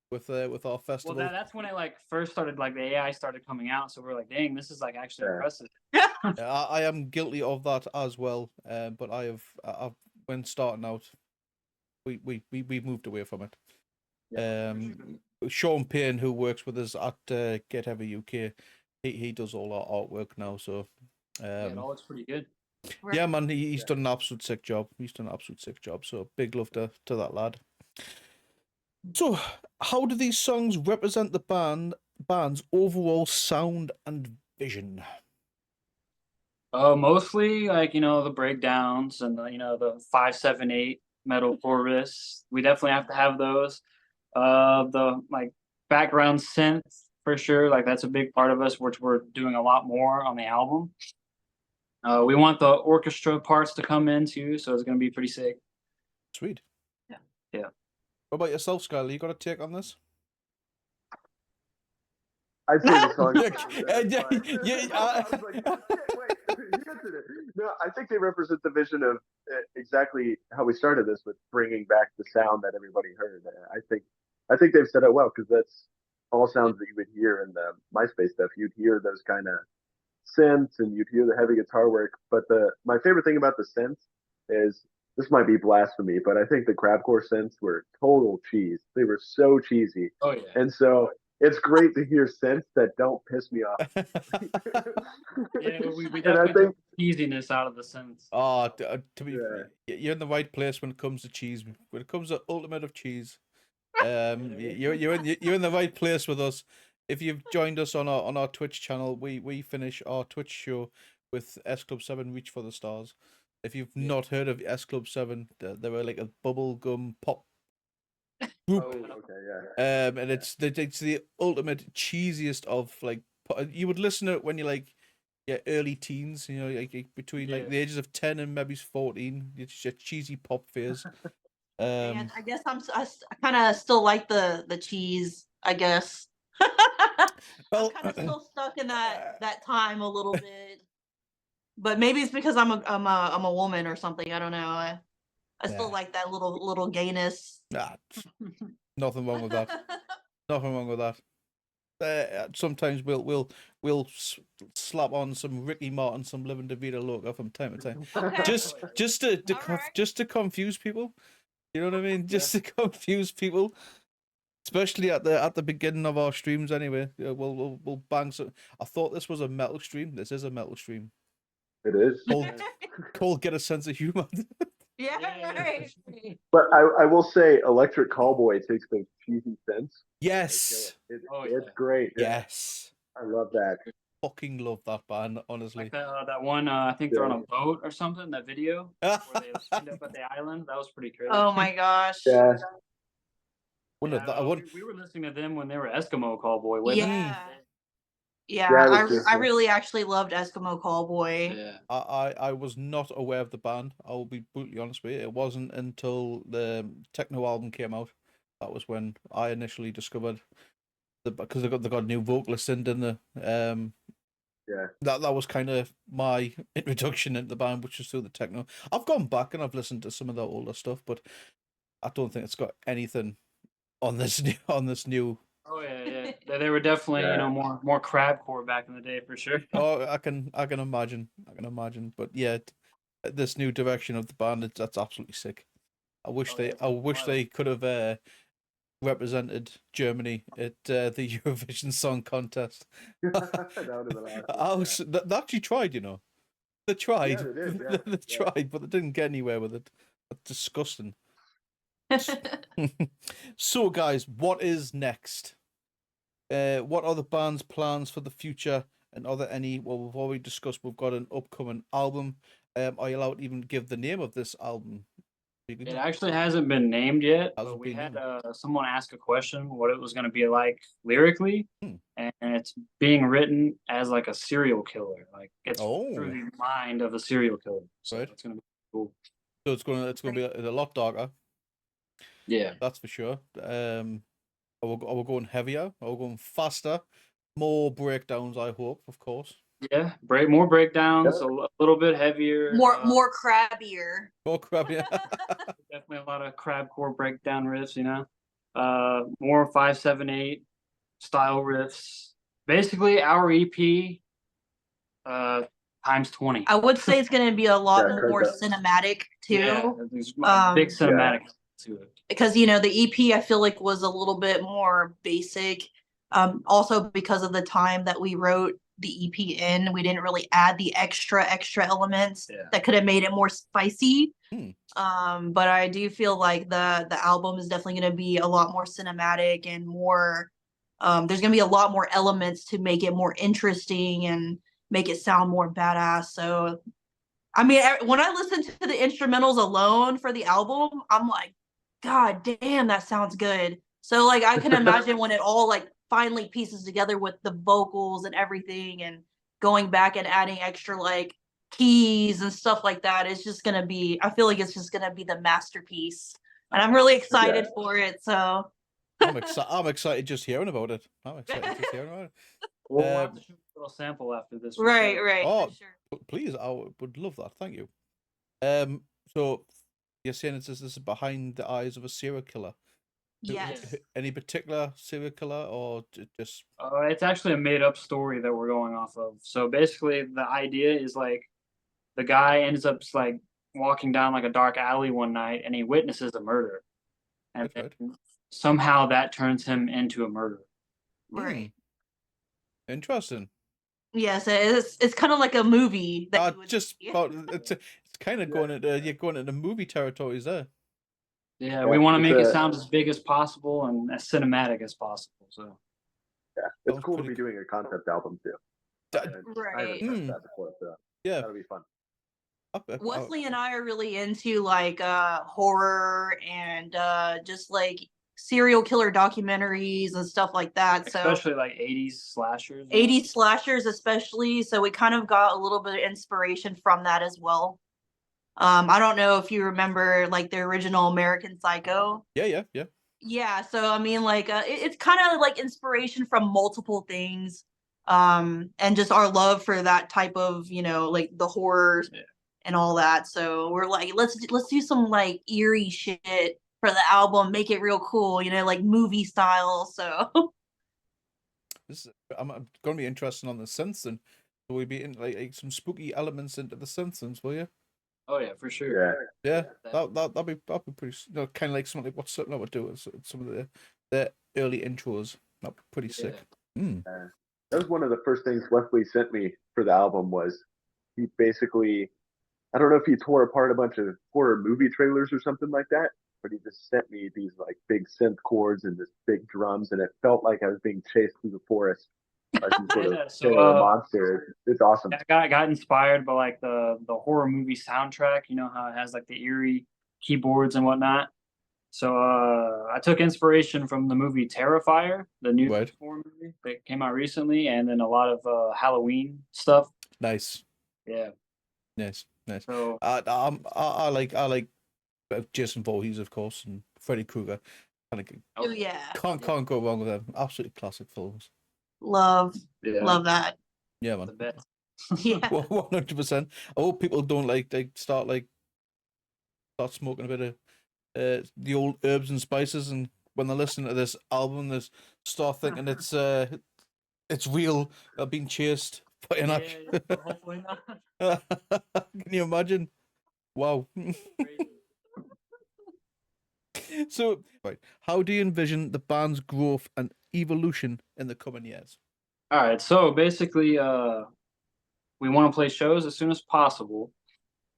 With our festival. Well, that's when it like first started, like the AI started coming out. So we're like, dang, this is like actually impressive. I am guilty of that as well. But I've when starting out, we moved away from it. Yeah, Sean Payne, who works with us at Get Heavy UK, he does all our artwork now. So it all looks pretty good. Yeah, man, he's done an absolute sick job. So big love to that lad. So, how do these songs represent the band's overall sound and vision? Mostly like the breakdowns and the 5/7/8 metalcore riffs. We definitely have to have those. The like background synth for sure. Like that's a big part of us, which we're doing a lot more on the album. We want the orchestra parts to come in too, so it's gonna be pretty sick. Sweet. Yeah. What about yourself, Skylar? You got a take on this? I'd say the song. I was like, wait, you answered it. No, I think they represent the vision of exactly how we started this, with bringing back the sound that everybody heard. I think they've said it well, because that's all sounds that you would hear in the MySpace stuff. You'd hear those kind of synths, and you'd hear the heavy guitar work. But my favorite thing about the synths is, this might be blasphemy, but I think the crabcore synths were total cheese. They were so cheesy. Oh yeah. And so it's great to hear synths that don't piss me off. Yeah, we definitely took cheesiness out of the synths. Oh, to be you're in the right place when it comes to cheese. When it comes to ultimate of cheese, you're in the right place with us. If you've joined us on our Twitch channel, we finish our Twitch show with S Club 7 Reach for the Stars. If you've not heard of S Club 7, they were like a bubblegum pop group. Oh, okay, yeah. And it's the ultimate cheesiest of, like, you would listen to it when you're like early teens, like between like the ages of 10 and maybe 14. It's just a cheesy pop phase. And I guess I kind of still like the cheese, I guess. Well, I'm kind of still stuck in that time a little bit, but maybe it's because I'm a woman or something. I don't know. I still like that little gayness. Nah, nothing wrong with that. Nothing wrong with that. Sometimes we'll slap on some Ricky Martin, some Living DeVita Loca from time to time, just to confuse people. You know what I mean? Just to confuse people. Especially at the beginning of our streams, anyway. We'll bang some. I thought this was a metal stream. This is a metal stream. It is. Called Get a Sense of Humor. Yeah, right. But I will say, Electric Callboy takes those cheesy synths. Yes. It's great. Yes. I love that. fucking love that band, honestly. Like that one, I think they're on a boat or something. That video where they end up at the island. That was pretty crazy. Oh my gosh. Yeah. We were listening to them when they were Eskimo Callboy. Way back. Yeah. Yeah, I really actually loved Eskimo Callboy. Yeah. I was not aware of the band. I will be brutally honest with you. It wasn't until the techno album came out that was when I initially discovered because they got a new vocalist in, didn't they? Yeah. That was kind of my introduction into the band, which was through the techno. I've gone back and I've listened to some of the older stuff, but I don't think it's got anything on this new. Oh yeah. They were definitely more crabcore back in the day for sure. Oh, I can imagine. But yeah, this new direction of the band, that's absolutely sick. I wish they could have represented Germany at the Eurovision Song Contest. That would have been awesome. They actually tried, you know. They tried. Yeah, they did, yeah. They tried, but they didn't get anywhere with it. That's disgusting. So, guys, what is next? What are the band's plans for the future? And are there any? Well, we've already discussed. We've got an upcoming album. Are you allowed to even give the name of this album? It actually hasn't been named yet, Hasn't but we been had someone ask a question what it was going to be like lyrically, and it's being written as like a serial killer, like it's through the mind of a serial killer. So Right. it's going to be cool. So it's gonna be a lot darker. Yeah, that's for sure. Are we going heavier? Are we going faster? More breakdowns, I hope, of course. Yeah, more breakdowns, a little bit heavier. More crabbier. More crabbier. Definitely a lot of crabcore breakdown riffs, you know. More 5/7/8 style riffs. Basically, our EP times 20. I would say it's going to be a lot more cinematic too. Yeah, there's big cinematic to it. Because the EP I feel like was a little bit more basic. Also because of the time that we wrote the EP in, we didn't really add the extra elements that could have made it more spicy. But I do feel like the album is definitely going to be a lot more cinematic and more. There's going to be a lot more elements to make it more interesting and make it sound more badass. So, I mean, when I listen to the instrumentals alone for the album, I'm like, God damn, that sounds good. So like I can imagine when it all like finally pieces together with the vocals and everything and going back and adding extra like keys and stuff like that, it's just gonna be, I feel like it's just gonna be the masterpiece. And I'm really excited for it. So I'm excited just hearing about it. We'll have to shoot a little sample after this. Right. Oh, please, I would love that. Thank you. So you're saying this is behind the eyes of a serial killer? Yes. Any particular serial killer or just? It's actually a made-up story that we're going off of. So basically, the idea is like the guy ends up like walking down like a dark alley one night, and he witnesses a murder, and somehow that turns him into a murderer. Right. Interesting. Yes, it's kind of like a movie. That it's kind of going into movie territories there. Yeah, we want to make it sound as big as possible and as cinematic as possible. So it's cool to be doing a concept album too. Right. I haven't heard that before, so that'll be fun. Wesley and I are really into like horror and just like serial killer documentaries and stuff like that. Especially like 80s slashers. 80s slashers especially. So we kind of got a little bit of inspiration from that as well. I don't know if you remember like the original American Psycho. Yeah. Yeah, so I mean like it's kind of like inspiration from multiple things. And just our love for that type of, like the horror and all that. So we're like, let's do some like eerie shit for the album, make it real cool, like movie style. So I'm going to be interested on the synths, and will we be in like some spooky elements into the synths, will you? Oh yeah, for sure. Yeah. That'd be pretty, kind of like something like what Slipknot would do with some of the early intros. That'd be pretty sick. That was one of the first things Wesley sent me for the album. Was he basically, I don't know if he tore apart a bunch of horror movie trailers or something like that, but he just sent me these like big synth chords and this big drums, and it felt like I was being chased through the forest like some sort of Yeah, killer monster. It's awesome. I got inspired by like the horror movie soundtrack. You know how it has like the eerie keyboards and whatnot. So I took inspiration from the movie Terrifier, the new Right. horror movie that came out recently, and then a lot of Halloween stuff. Nice. Yeah. Nice. So I like Jason Voorhees, of course, and Freddy Krueger. Oh yeah. Can't go wrong with them. Absolutely classic films. Love that. Yeah, man. the best. Yeah. 100%. I hope people don't start smoking a bit of the old herbs and spices, and when they're listening to this album, they start thinking it's real. They're being chased by an action. Hopefully not. Can you imagine? Wow. So, right, how do you envision the band's growth and evolution in the coming years? All right, so basically, we want to play shows as soon as possible.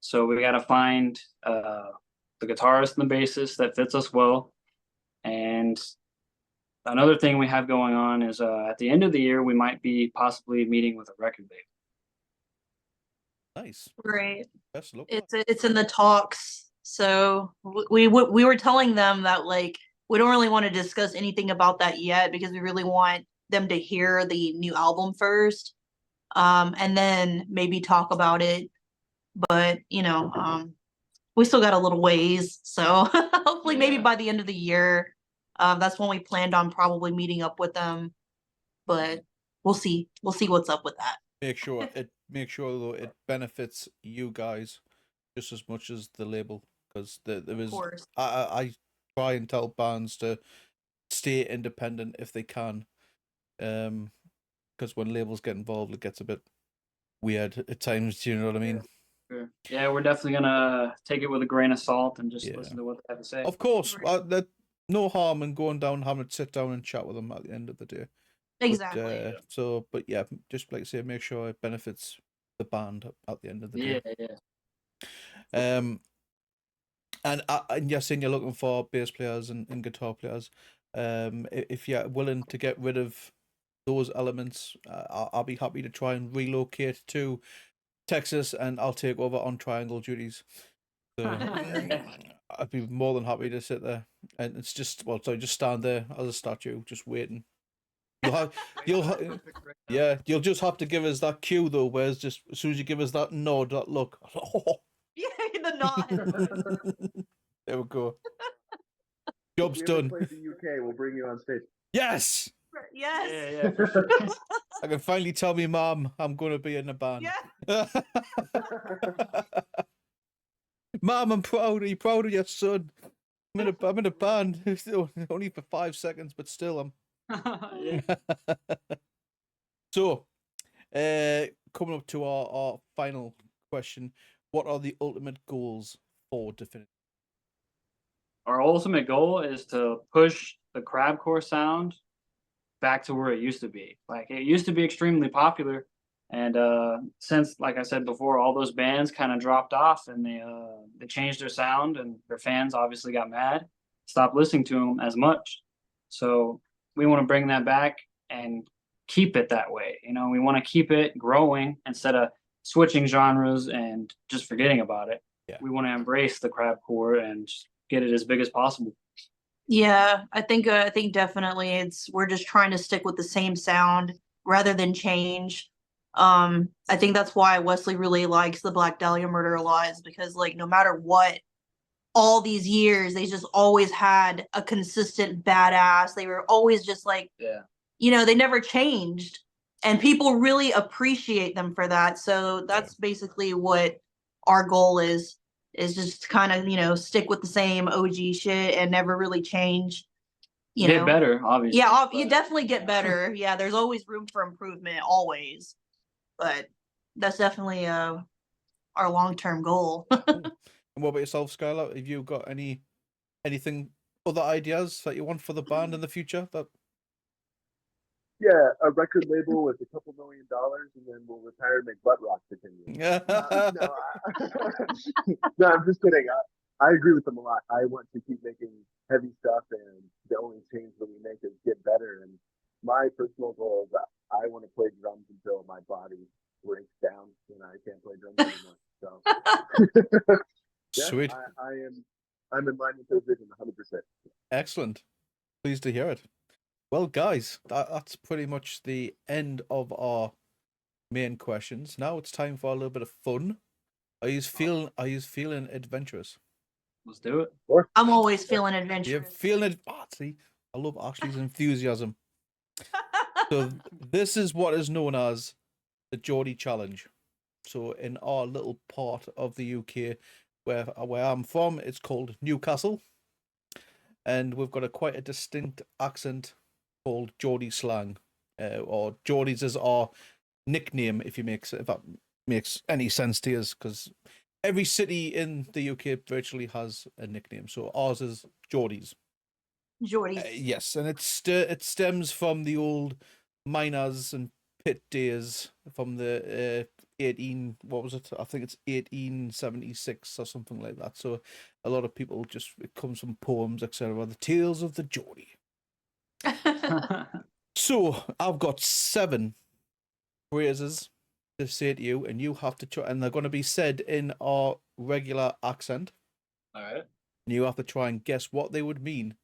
So we got to find the guitarist and the bassist that fits us well. And another thing we have going on is at the end of the year, we might be possibly meeting with a record label. Nice. Great. Best of luck. It's in the talks. So we were telling them that like we don't really want to discuss anything about that yet because we really want them to hear the new album first, and then maybe talk about it. But we still got a little ways, so hopefully maybe by the end of the year, that's when we planned on probably meeting up with them. But we'll see what's up with that. Make sure though it benefits you guys just as much as the label, because there is. Of course. I try and tell bands to stay independent if they can, because when labels get involved, it gets a bit weird at times. Do you know what I mean? Sure. Yeah, we're definitely gonna take it with a grain of salt and just listen to what they have to say. Of course, that no harm in going down, having to sit down and chat with them at the end of the day. Exactly. But yeah, just like I say, make sure it benefits the band at the end of the day. Yeah. And you're saying you're looking for bass players and guitar players. If you're willing to get rid of those elements, I'll be happy to try and relocate to Texas, and I'll take over on triangle duties. So I'd be more than happy to sit there, and it's just just stand there as a statue, just waiting. You'll just have to give us that cue though, whereas just as soon as you give us that nod, that look. Yeah, the nod. There we go. Job's done. Play the UK, we'll bring you on stage. Yes. Yes. Yeah, for sure. I can finally tell me mom I'm going to be in a band. Yeah. Mom, I'm proud. Are you proud of your son? I'm in a band. Only for 5 seconds, but still I'm. So, coming up to our final question, what are the ultimate goals for Divinity? Our ultimate goal is to push the crabcore sound back to where it used to be. Like, it used to be extremely popular, and since, like I said before, all those bands kind of dropped off, and they changed their sound, and their fans obviously got mad, stopped listening to them as much. So we want to bring that back and keep it that way. We want to keep it growing instead of switching genres and just forgetting about it. Yeah. We want to embrace the crabcore and get it as big as possible. Yeah, I think definitely we're just trying to stick with the same sound rather than change. I think that's why Wesley really likes the Black Dahlia Murder a lot, is because like no matter what, all these years they just always had a consistent badass. They were always just like, they never changed, and people really appreciate them for that. So that's basically what our goal is just kind of stick with the same OG shit and never really change. Get better, obviously. Yeah, you definitely get better. Yeah, there's always room for improvement, always. But that's definitely our long-term goal. And what about yourself, Skylar? Have you got anything, other ideas that you want for the band in the future? Yeah, a record label with $2 million, and then we'll retire and make butt rock continue. No, I'm just kidding. I agree with them a lot. I want to keep making heavy stuff, and the only change that we make is get better. And my personal goal is that I want to Sweet. I'm in line with the vision 100%. Excellent. Pleased to hear it. Well, guys, that's pretty much the end of our main questions. Now it's time for a little bit of fun. Are you feeling adventurous? Let's do it. I'm always feeling You're adventurous. feeling it. See, I love Ashley's enthusiasm. So this is what is known as the Geordie Challenge. So in our little part of the UK where I'm from, it's called Newcastle. And we've got quite a distinct accent called Geordie slang. Or Geordies is our nickname, if that makes any sense to you, because every city in the UK virtually has a nickname. So ours is Geordies. Geordies. Yes, and it stems from the old miners and pit days from the 18, what was it? I think it's 1876 or something like that. So a lot of people it comes from poems, etc. The Tales of the Geordie. So I've got 7 phrases to say to you, and you have to try, and they're going to be said in our regular accent. All right. And you have to try and guess what they would mean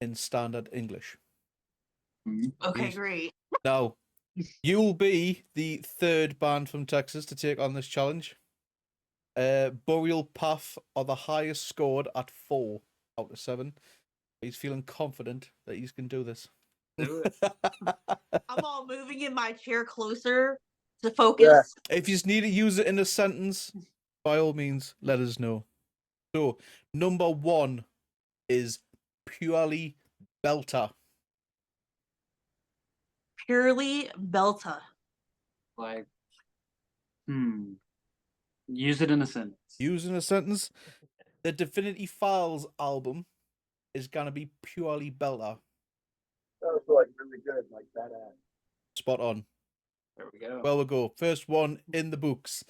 in standard English. Okay, great. Now, you'll be the 3rd band from Texas to take on this challenge. Burial Path are the highest scored at 4 out of 7. He's feeling confident that he can do this. Do it. I'm all moving in my chair closer to focus. If you need to use it in a sentence, by all means, let us know. So, number 1 is purely belter. Purely belta. Like, use it in a sentence. Use in a sentence. The Divinity Falls album is gonna be purely belter. That was like really good, like badass. Spot on. There we go. Well, we'll go. First one in the books.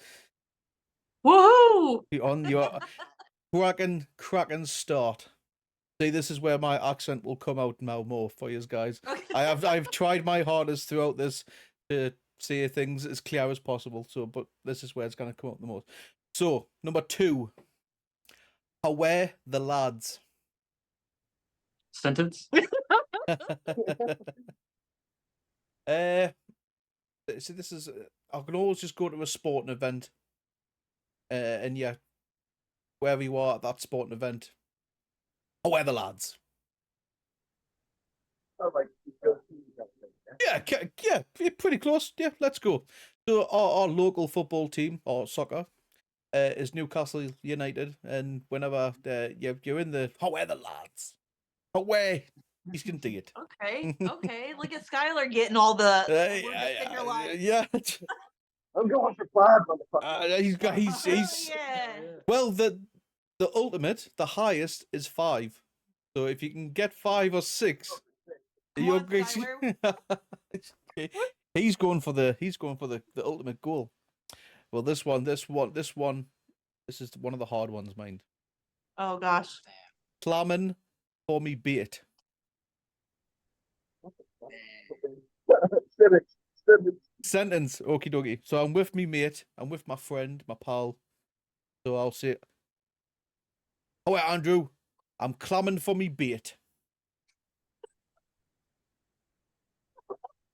Woohoo! On your cracking start. See, this is where my accent will come out now more for you guys. I've tried my hardest throughout this to say things as clear as possible. So, but this is where it's gonna come out the most. So, number 2. Aware the lads. Sentence. See, this is. I can always just go to a sporting event, and yeah, wherever you are at that sporting event, aware the lads. Oh, like, Yeah, pretty close. Yeah, let's go. So our local football team or soccer is Newcastle United, and whenever you're in the aware the lads, away, he's gonna do it. Okay. Look at Skylar getting all the in your life. Yeah. I'm going for 5, motherfucker. He's Yeah. well, the ultimate, the highest is 5. So if you can get 5 or 6, you're on, great. He's going for the ultimate goal. Well, this is one of the hard ones, mind. Oh gosh. Clamming for me bait. Sentence, okie dokie. So I'm with me mate, I'm with my friend, my pal. So I'll say, oh wait, Andrew, I'm clamming for me bait.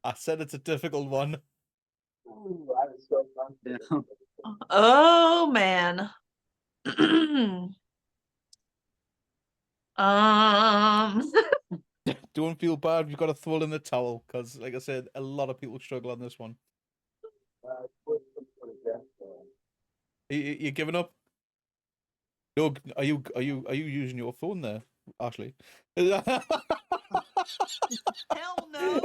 I said it's a difficult one. Ooh, I was so confident. Oh man. Don't feel bad. You've got to throw in the towel because, like I said, a lot of people struggle on this one. You giving up? No, are you using your phone there, Ashley? Hell no.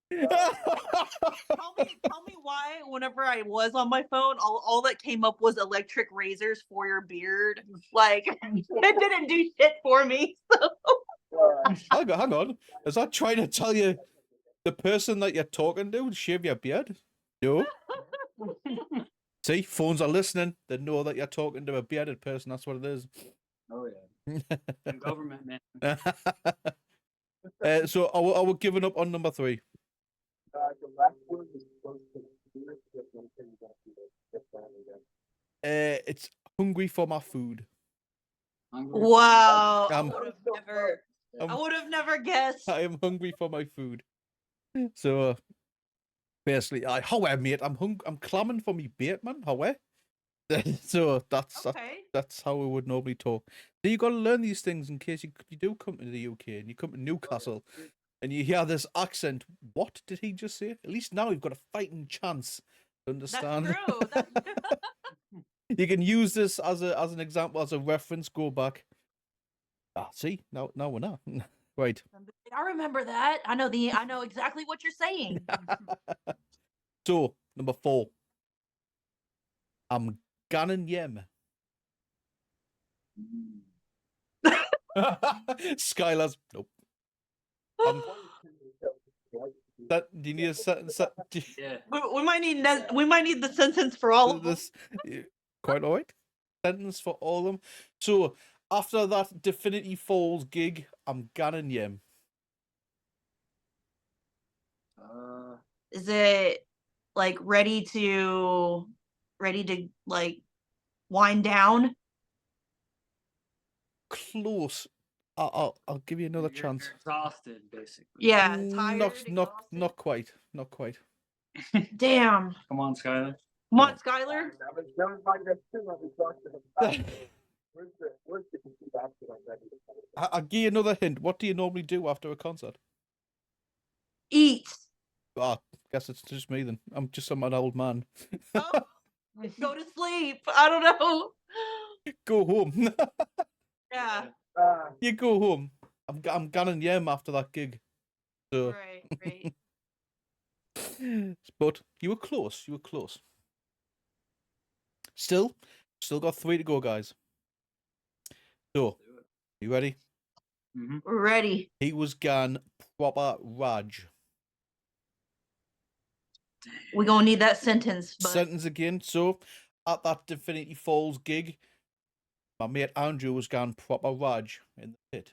Tell me why whenever I was on my phone, all that came up was electric razors for your beard. Like it didn't do shit for me. So. Hang on. Is that trying to tell you the person that you're talking to would shave your beard? No. See, phones are listening. They know that you're talking to a bearded person. That's what it is. Oh yeah. Government, man. So I will giving up on number 3. The last word is supposed to be It's hungry for my food. Wow. I'm- I would have never guessed. I am hungry for my food. So basically, however, mate, I'm clamming for me bait, man. However. So that's how we would normally talk. So you got to learn these things in case you do come to the UK and you come to Newcastle and you hear this accent. What did he just say? At least now you've got a fighting chance to understand. That's true. That's true. You can use this as an example, as a reference. Go back. See, now we're not. Right. I remember that. I know exactly what you're saying. So number 4. I'm Gannon Yem. Skylar's nope. Do you need a sentence? Yeah. We might need the sentence for all of them. This quite alright. Sentence for all of them. So after that Divinity Falls gig, I'm Gannon Yem. Is it like ready to like wind down? Close. I'll give you another chance. You're exhausted, basically. Yeah, tired. Not quite. Not quite. Damn. Come on, Skylar. Come on, Skylar. That was my next thing. Where's the I'll give you another hint. What do you normally do after a concert? Eat. Ah, guess it's just me then. I'm just an old man. Oh, go to sleep. I don't know. Go home. Yeah. You go home. I'm Gannon Yem after that gig. So, Right. but you were close. You were close. Still got 3 to go, guys. So, you ready? Mm-hmm. We're ready. He was gone proper Raj. We're gonna need that sentence. But... Sentence again. So, at that Divinity Falls gig, my mate Andrew was gone proper Raj in the pit.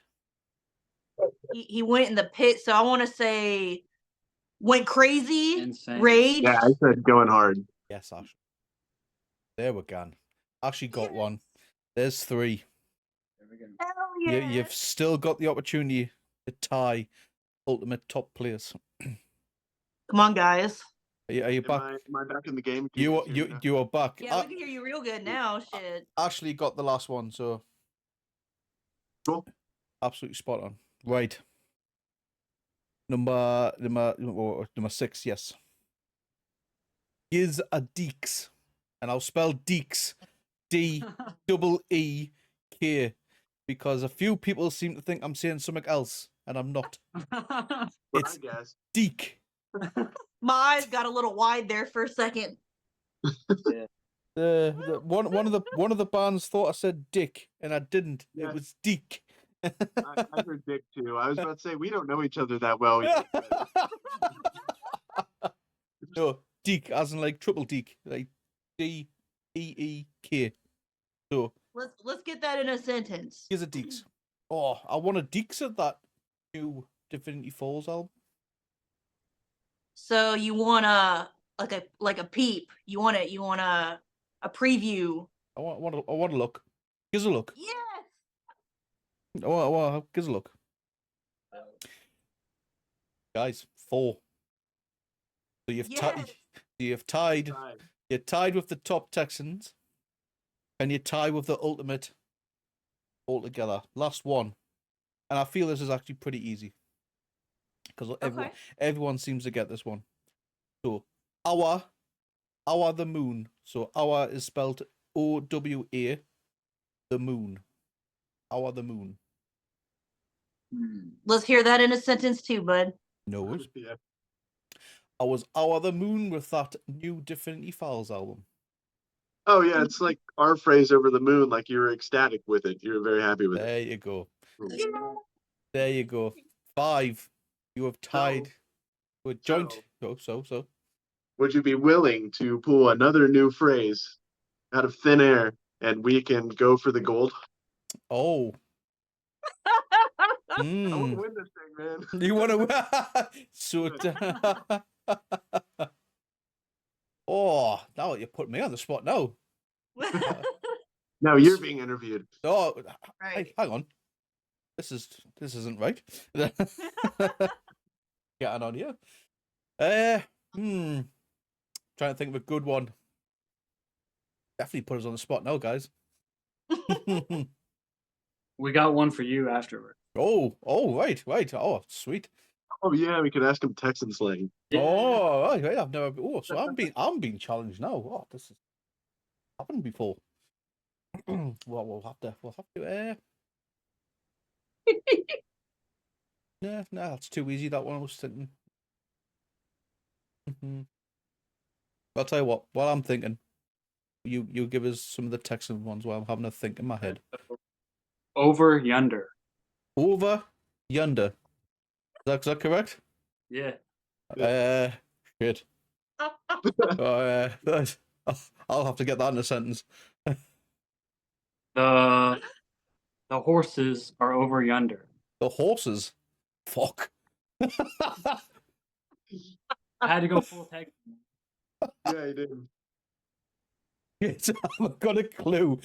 He went in the pit, so I want to say went crazy, Insane. rage. Yeah, I said going hard. Yes, Ashley. There we go. Actually got one. There's 3. There we go. Hell yeah. You've still got the opportunity to tie ultimate top place. Come on, guys. Are you back? Am I back in the game? You are back. Yeah, we can hear you real good now. Shit. Ashley got the last one, so Cool. Absolutely spot on. Right. Number 6, yes. Is a Deeks. And I'll spell Deeks DEEK, because a few people seem to think I'm saying something else, and I'm not. It's Deek. My eyes got a little wide there for a second. Yeah. The one of the bands thought I said Dick, and I didn't. Yeah. It was Deek. I heard Dick too. I was about to say we don't know each other that well yet. No, Deek, as in like triple Deek, like DEEK. So Let's get that in a sentence. here's a Deeks. Oh, I want a Deeks at that new Divinity Falls album. So you want like a peep. You want a preview. I want a look. Here's a look. Yes. Here's a look. Guys, 4. So you've tied. You're tied with the top Texans, and you're tied with the ultimate altogether. Last one, and I feel this is actually pretty easy because everyone seems to get this one. So our the moon. So our is spelled OWA, the moon. Our the moon. Let's hear that in a sentence too, bud. No. Yeah. I was our the moon with that new Divinity Falls album. Oh yeah, it's like our phrase over the moon. Like you were ecstatic with it. You were very happy with it. There you go. There you go. 5. You have tied with joint. So. Would you be willing to pull another new phrase out of thin air, and we can go for the gold? Oh. I want to win this thing, man. You want to? So. Oh, now you put me on the spot now. Now you're being interviewed. Oh, Right. hey, hang on. This isn't right. Getting on here. Trying to think of a good one. Definitely put us on the spot now, guys. We got one for you afterward. Oh, right. Oh, sweet. Oh yeah, we could ask him Texan slang. Oh, right. I've never. Oh, so I'm being challenged now. Oh, this has happened before. Well, we'll have to. No, that's too easy. That one I was thinking. I'll tell you what. While I'm thinking, you give us some of the Texan ones while I'm having a think in my head. Over yonder. Over yonder. Is that correct? Yeah. Shit. I'll have to get that in a sentence. The horses are over yonder. The horses. Fuck. I had to go full Texan. Yeah, he did. Yes, I've got a clue.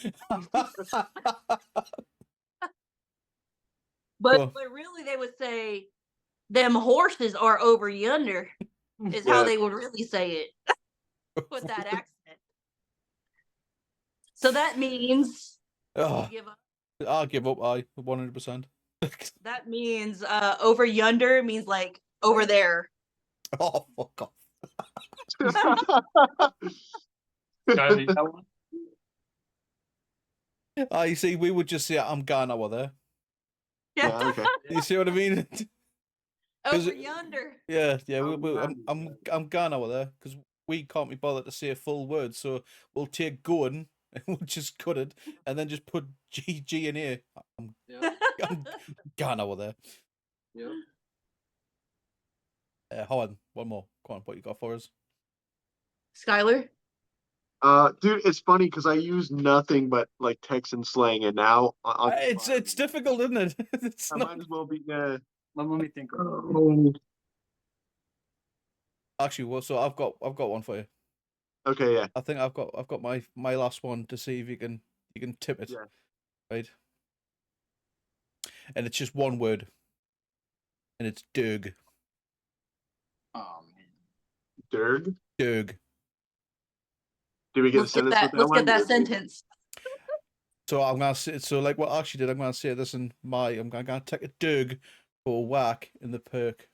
But really, they would say, "Them horses are over yonder," is how they would really say it with that accent. So that means you give up. I'll give up. 100%. That means over yonder means like over there. Oh, fuck off. Guys, you got one? You see, we would just say, I'm gone over there. Yeah, okay. You see what I mean? Over yonder. Yeah. I'm gone over there because we can't be bothered to say a full word, so we'll take going and we'll just cut it and then just put G in here. I'm gone over there. Yep. Hold on, one more. Come on, what you got for us? Skylar? Dude, it's funny because I use nothing but like Texan slang, and now It's difficult, isn't it? I might as well be. Let me think. Actually, well, so I've got one for you. Okay, yeah. I think I've got my last one to see if you can tip it. Yeah. Right. And it's just one word. And it's Derg. Oh man. Derg? Derg. Did we get Let's a sentence with that let's one? get that sentence. So I'm gonna say, so like what I actually did, I'm gonna say this in I'm gonna take a Derg for a whack in the perk.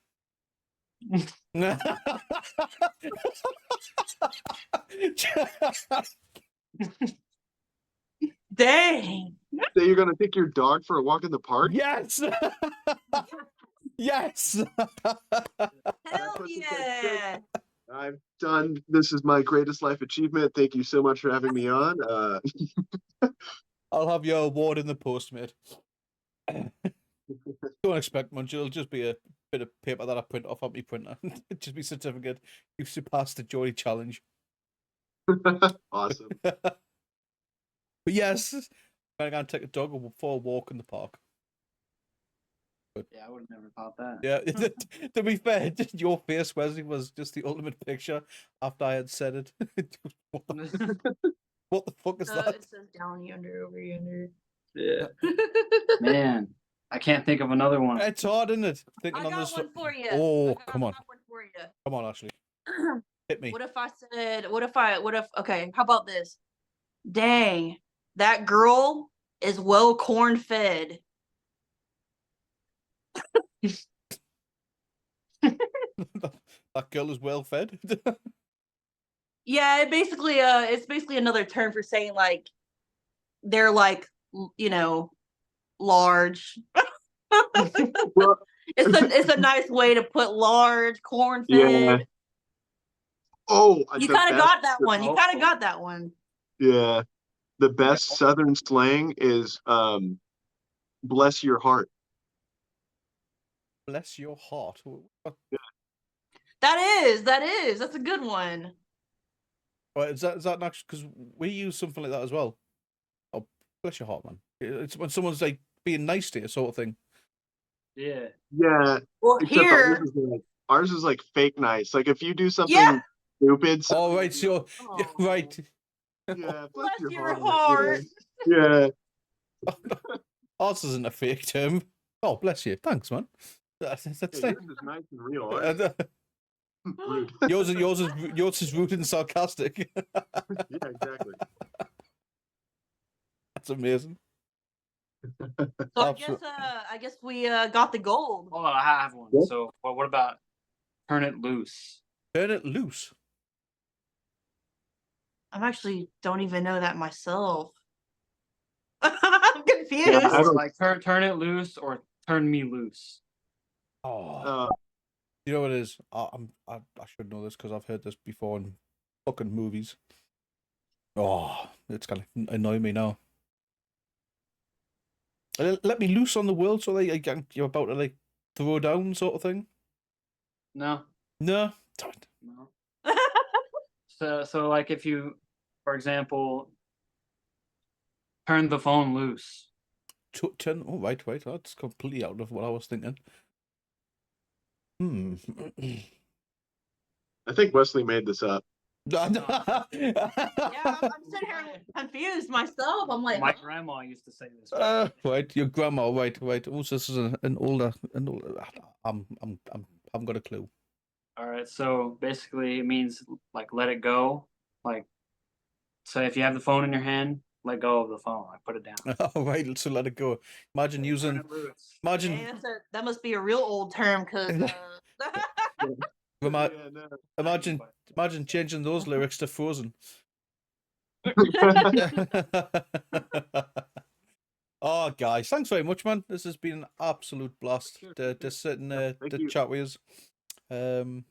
Dang. So you're gonna take your dog for a walk in the park? Yes. Yes. Hell yeah. I've done. This is my greatest life achievement. Thank you so much for having me on. I'll have your award in the post, mate. Don't expect much. It'll just be a bit of paper that I print off on my printer. Just be certificate. You've surpassed the Geordie challenge. Awesome. But yes, I'm gonna take a dog for a walk in the park. Good. Yeah, I would have never thought that. Yeah, to be fair, just your face, Wesley, was just the ultimate picture after I had said it. What the fuck is that? It says down yonder, over yonder. Yeah. Man, I can't think of another one. It's hard, isn't it? I Thinking on got this. one for you. Oh, come on. One for you. Come on, Ashley. Hit me. What if okay, how about this? Dang, that girl is well corn fed. That girl is well fed. Yeah, it's basically another term for saying like they're like, you know, large. Well, It's a nice way to put large, corn fed. Yeah. Oh, You the kind of best- got that one. You kind of got that one. Yeah. The best Southern slang is bless your heart. Bless your heart. That's a good one. Well, is that not because we use something like that as well? Oh, bless your heart, man. It's when someone's like being nice to you, sort of thing. Yeah. Yeah. Well, Except here, ours is like fake nice. Like if you do something Yeah. stupid. Oh, right, so Oh. right. Yeah, Bless your heart. Yeah. Ours isn't a fake term. Oh, bless you. Thanks, man. That's Yeah, nice. yours is nice and real. Ours is rude. yours is rude and sarcastic. Yeah, exactly. That's amazing. So I guess we got the gold. Hold on, I have one. Yeah. So, what about turn it loose? Turn it loose. I'm actually don't even know that myself. I'm confused. Yeah, I Or don't- like turn it loose or turn me loose. Oh, you know what it is? I should know this because I've heard this before in fucking movies. Oh, it's gonna annoy me now. Let me loose on the world so that you're about to like throw down sort of thing. No, No. no. So like if you, for example, turn the phone loose. Turn. Oh, right. That's completely out of what I was thinking. I think Wesley made this up. Yeah, I'm sitting here confused myself. I'm like, My grandma used to say this. Right, your grandma. Right. Also, this is an older. I haven't got a clue. All right, so basically it means like let it go. Like, so if you have the phone in your hand, let go of the phone. Like put it down. All right, so let it go. Imagine Turn using. it loose. Imagine. hey, that must be a real old term because. Ima- Yeah, no. Imagine changing those lyrics to Frozen. Oh, guys, thanks very much, man. This has been an absolute blast to sit and Thank you. chat with you.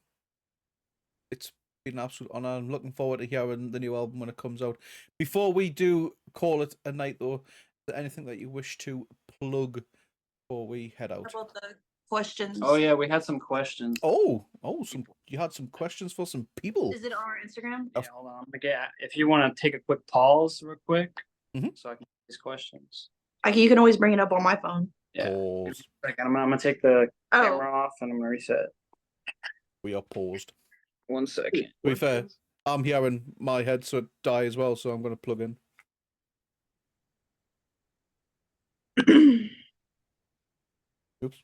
It's been an absolute honor. I'm looking forward to hearing the new album when it comes out. Before we do call it a night, though, is there anything that you wish to plug before we head out? How about the questions? Oh yeah, we had some questions. You had some questions for some people. Is it on our Instagram? Yeah, hold on. I'm gonna get. If you want to take a quick pause, real quick, so I can get these questions. You can always bring it up on my phone. Yeah. Pause. I'm gonna take the camera off and I'm gonna reset. We are paused. 1 second. To be fair, I'm hearing my headset die as well, so I'm going to plug in. Oops.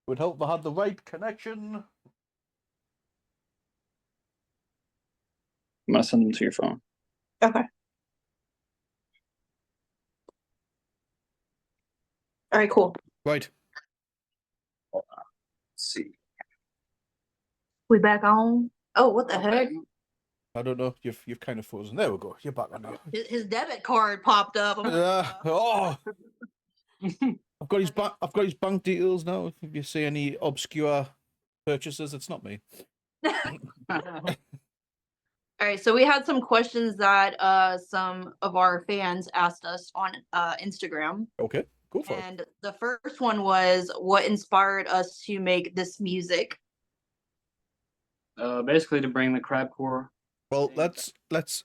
Would help if I had the right connection. I'm gonna send them to your phone. Okay. All right, cool. Right. Hold on. Let's see. We back on? Oh, what the heck? I don't know. You've kind of frozen. There we go. You're back on now. His debit card popped up. I'm like, Oh. I've got his bank details now. If you see any obscure purchases, it's not me. All right, so we had some questions that some of our fans asked us on Instagram. Okay, go for it. And the first one was, what inspired us to make this music? Basically to bring the crabcore. Well, let's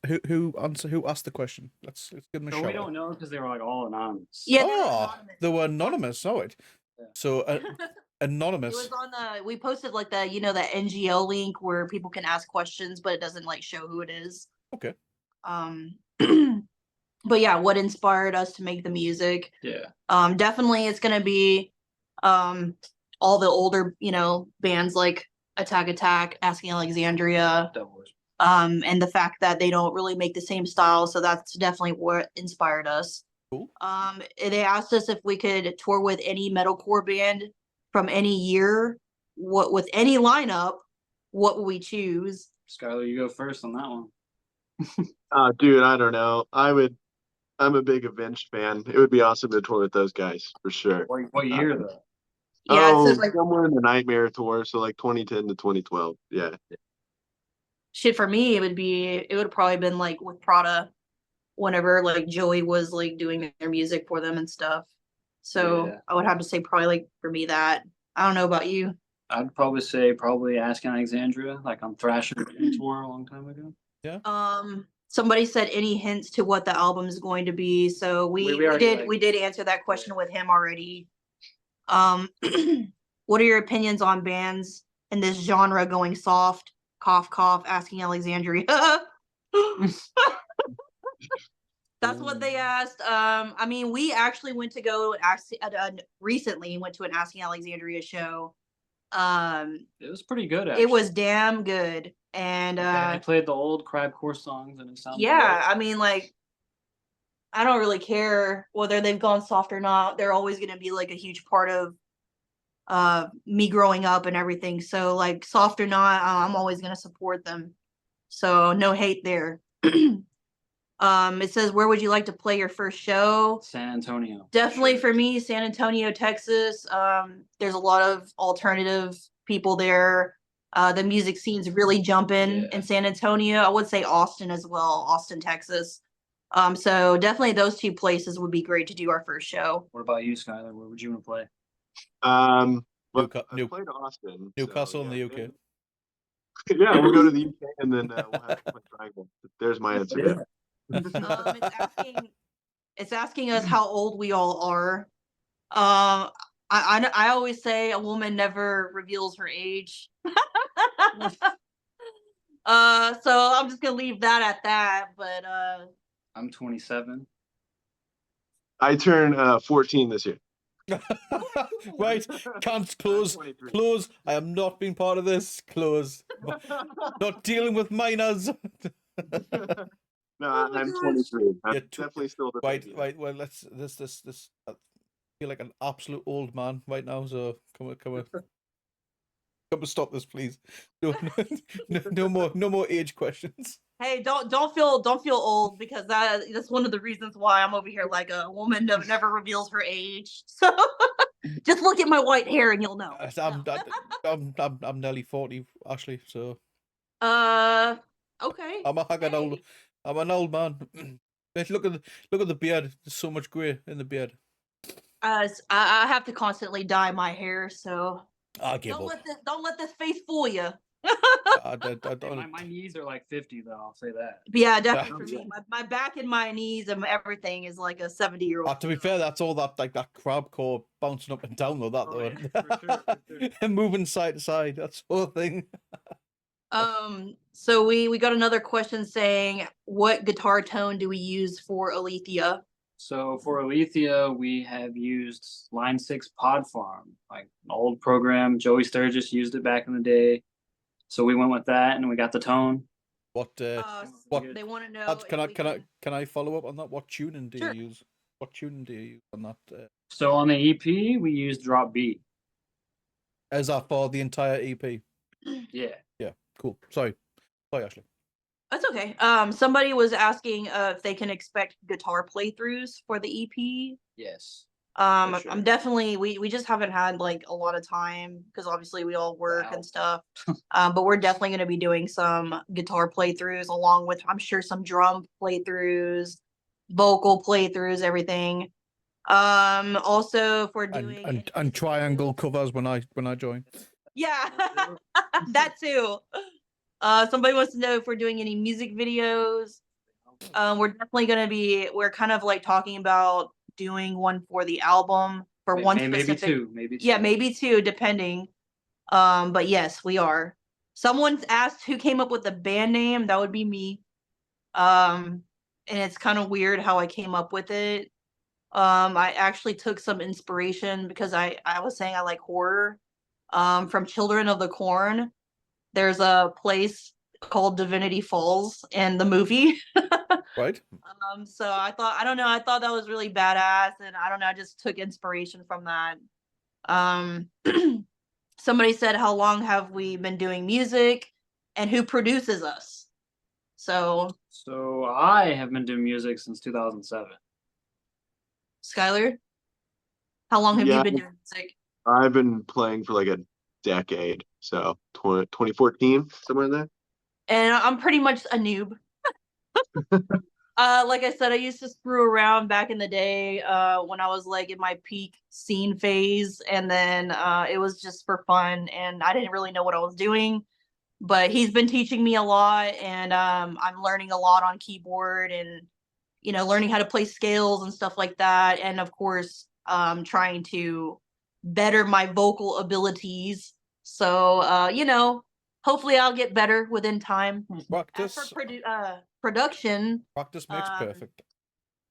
who asked the question? Let's give them a So shout. we don't know because they were like all anonymous. Yeah, they were anonymous. Oh, it. Yeah. So anonymous. It was on we posted like the the NGL link where people can ask questions, but it doesn't like show who it is. Okay. But yeah, what inspired us to make the music? Yeah. Definitely it's gonna be all the older, bands like Attack, Asking Alexandria. And the fact that they don't really make the same style, so that's definitely what inspired us. Cool. They asked us if we could tour with any metalcore band from any year, with any lineup, what would we choose? Skylar, you go first on that one. Dude, I don't know. I'm a big Avenged fan. It would be awesome to tour with those guys for sure. What year though? Yeah, it says like somewhere in the Nightmare tour, so like 2010 to 2012. Yeah. Shit, for me, it would probably been like with Prada, whenever like Joey was like doing their music for them and stuff. So Yeah. I would have to say probably like for me that. I don't know about you. I'd probably say Asking Alexandria, like on Thrasher tour a long time ago. Yeah. Somebody said any hints to what the album is going to be. So we did answer that question with him already. What are your opinions on bands in this genre going soft? Cough, cough, Asking Alexandria. That's what they asked. I mean, we actually went to go recently went to an Asking Alexandria show. It was pretty good, actually. It was damn good. And they played the old Crabcore songs and it sounded yeah, great. I mean, like, I don't really care whether they've gone soft or not. They're always going to be like a huge part of me growing up and everything. So like soft or not, I'm always going to support them. So no hate there. It says, where would you like to play your first show? San Antonio. Definitely for me, San Antonio, Texas. There's a lot of alternative people there. The music scene's really jumping in San Antonio. I would say Austin as well, Austin, Texas. So definitely those two places would be great to do our first show. What about you, Skylar? Where would you want to play? Well, I played Austin. Newcastle so, in the UK. Yeah, we'll go to the UK and then we'll have to play Triangle. There's my answer. It's asking us how old we all are. I always say a woman never reveals her age. So I'm just gonna leave that at that. But I'm 27. I turn 14 this year. Right, can't close. I am not being part of this. Close. Not dealing with minors. No, I'm 23. I'm definitely still the right. Well, let's this. I feel like an absolute old man right now. So come on, stop this, please. No more age questions. Hey, don't feel old, because that's one of the reasons why I'm over here. Like, a woman never reveals her age. So just look at my white hair and you'll know. I'm nearly 40, Ashley. So okay. I'm an old man. Look at the beard. There's so much grey in the beard. I have to constantly dye my hair, so don't let this face fool you. I don't. My knees are like 50 though. I'll say that. Yeah, definitely for me. My back and my knees and everything is like a 70-year-old. To be fair, that's all that crabcore bouncing up and down though. For sure. And moving side to side. That's the whole thing. So we got another question saying, what guitar tone do we use for Alethia? So for Alethia, we have used Line 6 Pod Farm, like an old program. Joey Sturgis used it back in the day. So we went with that and we got the tone. What they want to know. Can I follow up on that? What tuning do you use? What tuning do you use on that? So on the EP, we used Drop B. Is that for the entire EP? Yeah. Yeah. Cool. Sorry, Ashley. That's okay. Somebody was asking if they can expect guitar playthroughs for the EP. Yes. Sure. I'm definitely we just haven't had like a lot of time because obviously we all work and stuff. But we're definitely going to be doing some guitar playthroughs along with, I'm sure, some drum playthroughs, vocal playthroughs, everything. Also if we're doing and triangle covers when I join. Yeah. That too. Somebody wants to know if we're doing any music videos. We're definitely going to we're kind of like talking about doing one for the album for one specific. Maybe two. Yeah, maybe two, depending. But yes, we are. Someone's asked who came up with the band name. That would be me. And it's kind of weird how I came up with it. I actually took some inspiration because I was saying I like horror. From Children of the Corn. There's a place called Divinity Falls in the movie. Right. So I thought that was really badass, and I don't know, I just took inspiration from that. Somebody said, how long have we been doing music and who produces us? So I have been doing music since 2007. Skylar, how long have you been doing music? I've been playing for like a decade, so 2014, somewhere in there. And I'm pretty much a noob. Like I said, I used to screw around back in the day when I was like in my peak scene phase, and then it was just for fun, and I didn't really know what I was doing. But he's been teaching me a lot, and I'm learning a lot on keyboard, and learning how to play scales and stuff like that, and of course trying to better my vocal abilities. So hopefully I'll get better within time. Practice. As for production, Practice makes perfect.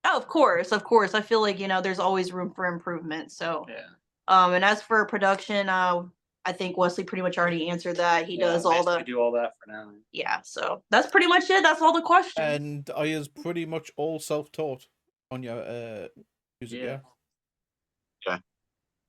Oh, of course, of course. I feel like, there's always room for improvement. So, Yeah. and as for production, I think Wesley pretty much already answered that. He does all We do all that for now. Yeah, so that's pretty much it. That's all the questions. And I is pretty much all self-taught on your music, yeah?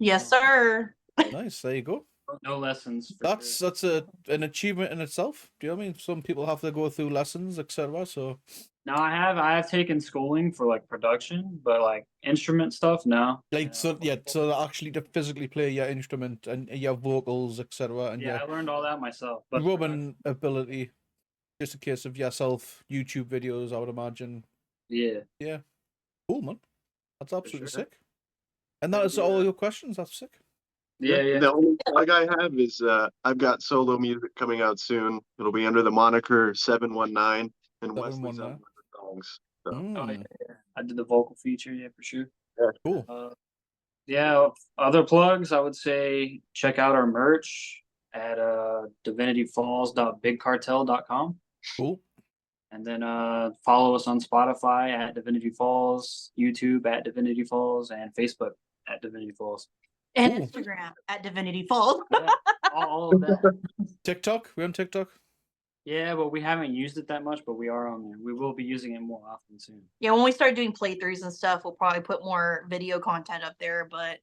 Yes, sir. Nice, there you go. No lessons. That's an achievement in itself. Do you know what I mean? Some people have to go through lessons, etc. So no, I have taken schooling for like production, but like instrument stuff, no. like so actually to physically play your instrument and your vocals, etc. And I learned all that myself. But rubbing ability, just a case of yourself, YouTube videos, I would imagine. Yeah. Yeah. Cool, man. That's absolutely sick. And that is all your questions. That's sick. Yeah. The only plug I have is I've got solo music coming out soon. It'll be under the moniker 719, and Wesley's on one of the songs. So. Oh, yeah. I did the vocal feature, for sure. Yeah. Cool. Other plugs, I would say check out our merch at divinityfalls.bigcartel.com. Cool. And then follow us on Spotify at Divinity Falls, YouTube at Divinity Falls, and Facebook at Divinity Falls. And Instagram at Divinity Falls. all of that. TikTok? We're on TikTok? Yeah, but we haven't used it that much, but we are on there. We will be using it more often soon. Yeah, when we start doing playthroughs and stuff, we'll probably put more video content up there. But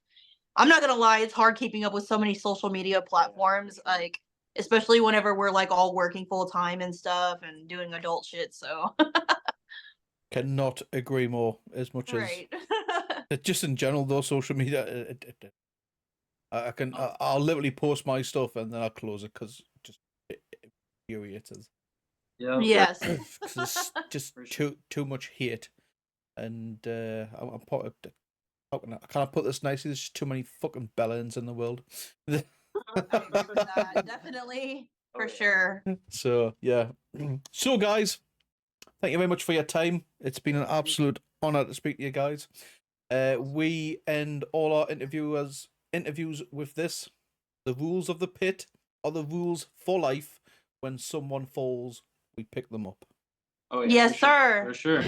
I'm not going to lie, it's hard keeping up with so many social media platforms. Like, especially whenever we're like all working full time and stuff and doing adult shit. So cannot agree more. As much as just in general, though, social media. I'll literally post my stuff and then I'll close it because it infuriates us. Yeah. Yes. It's just too much hate, and how can I put this nicely? There's just too many fucking bellends in the world. I agree with that. Definitely, for sure. So yeah. So guys, thank you very much for your time. It's been an absolute honor to speak to you guys. We end all our interviews with this: the rules of the pit are the rules for life. When someone falls, we pick them up. Oh, yes, sir. For sure.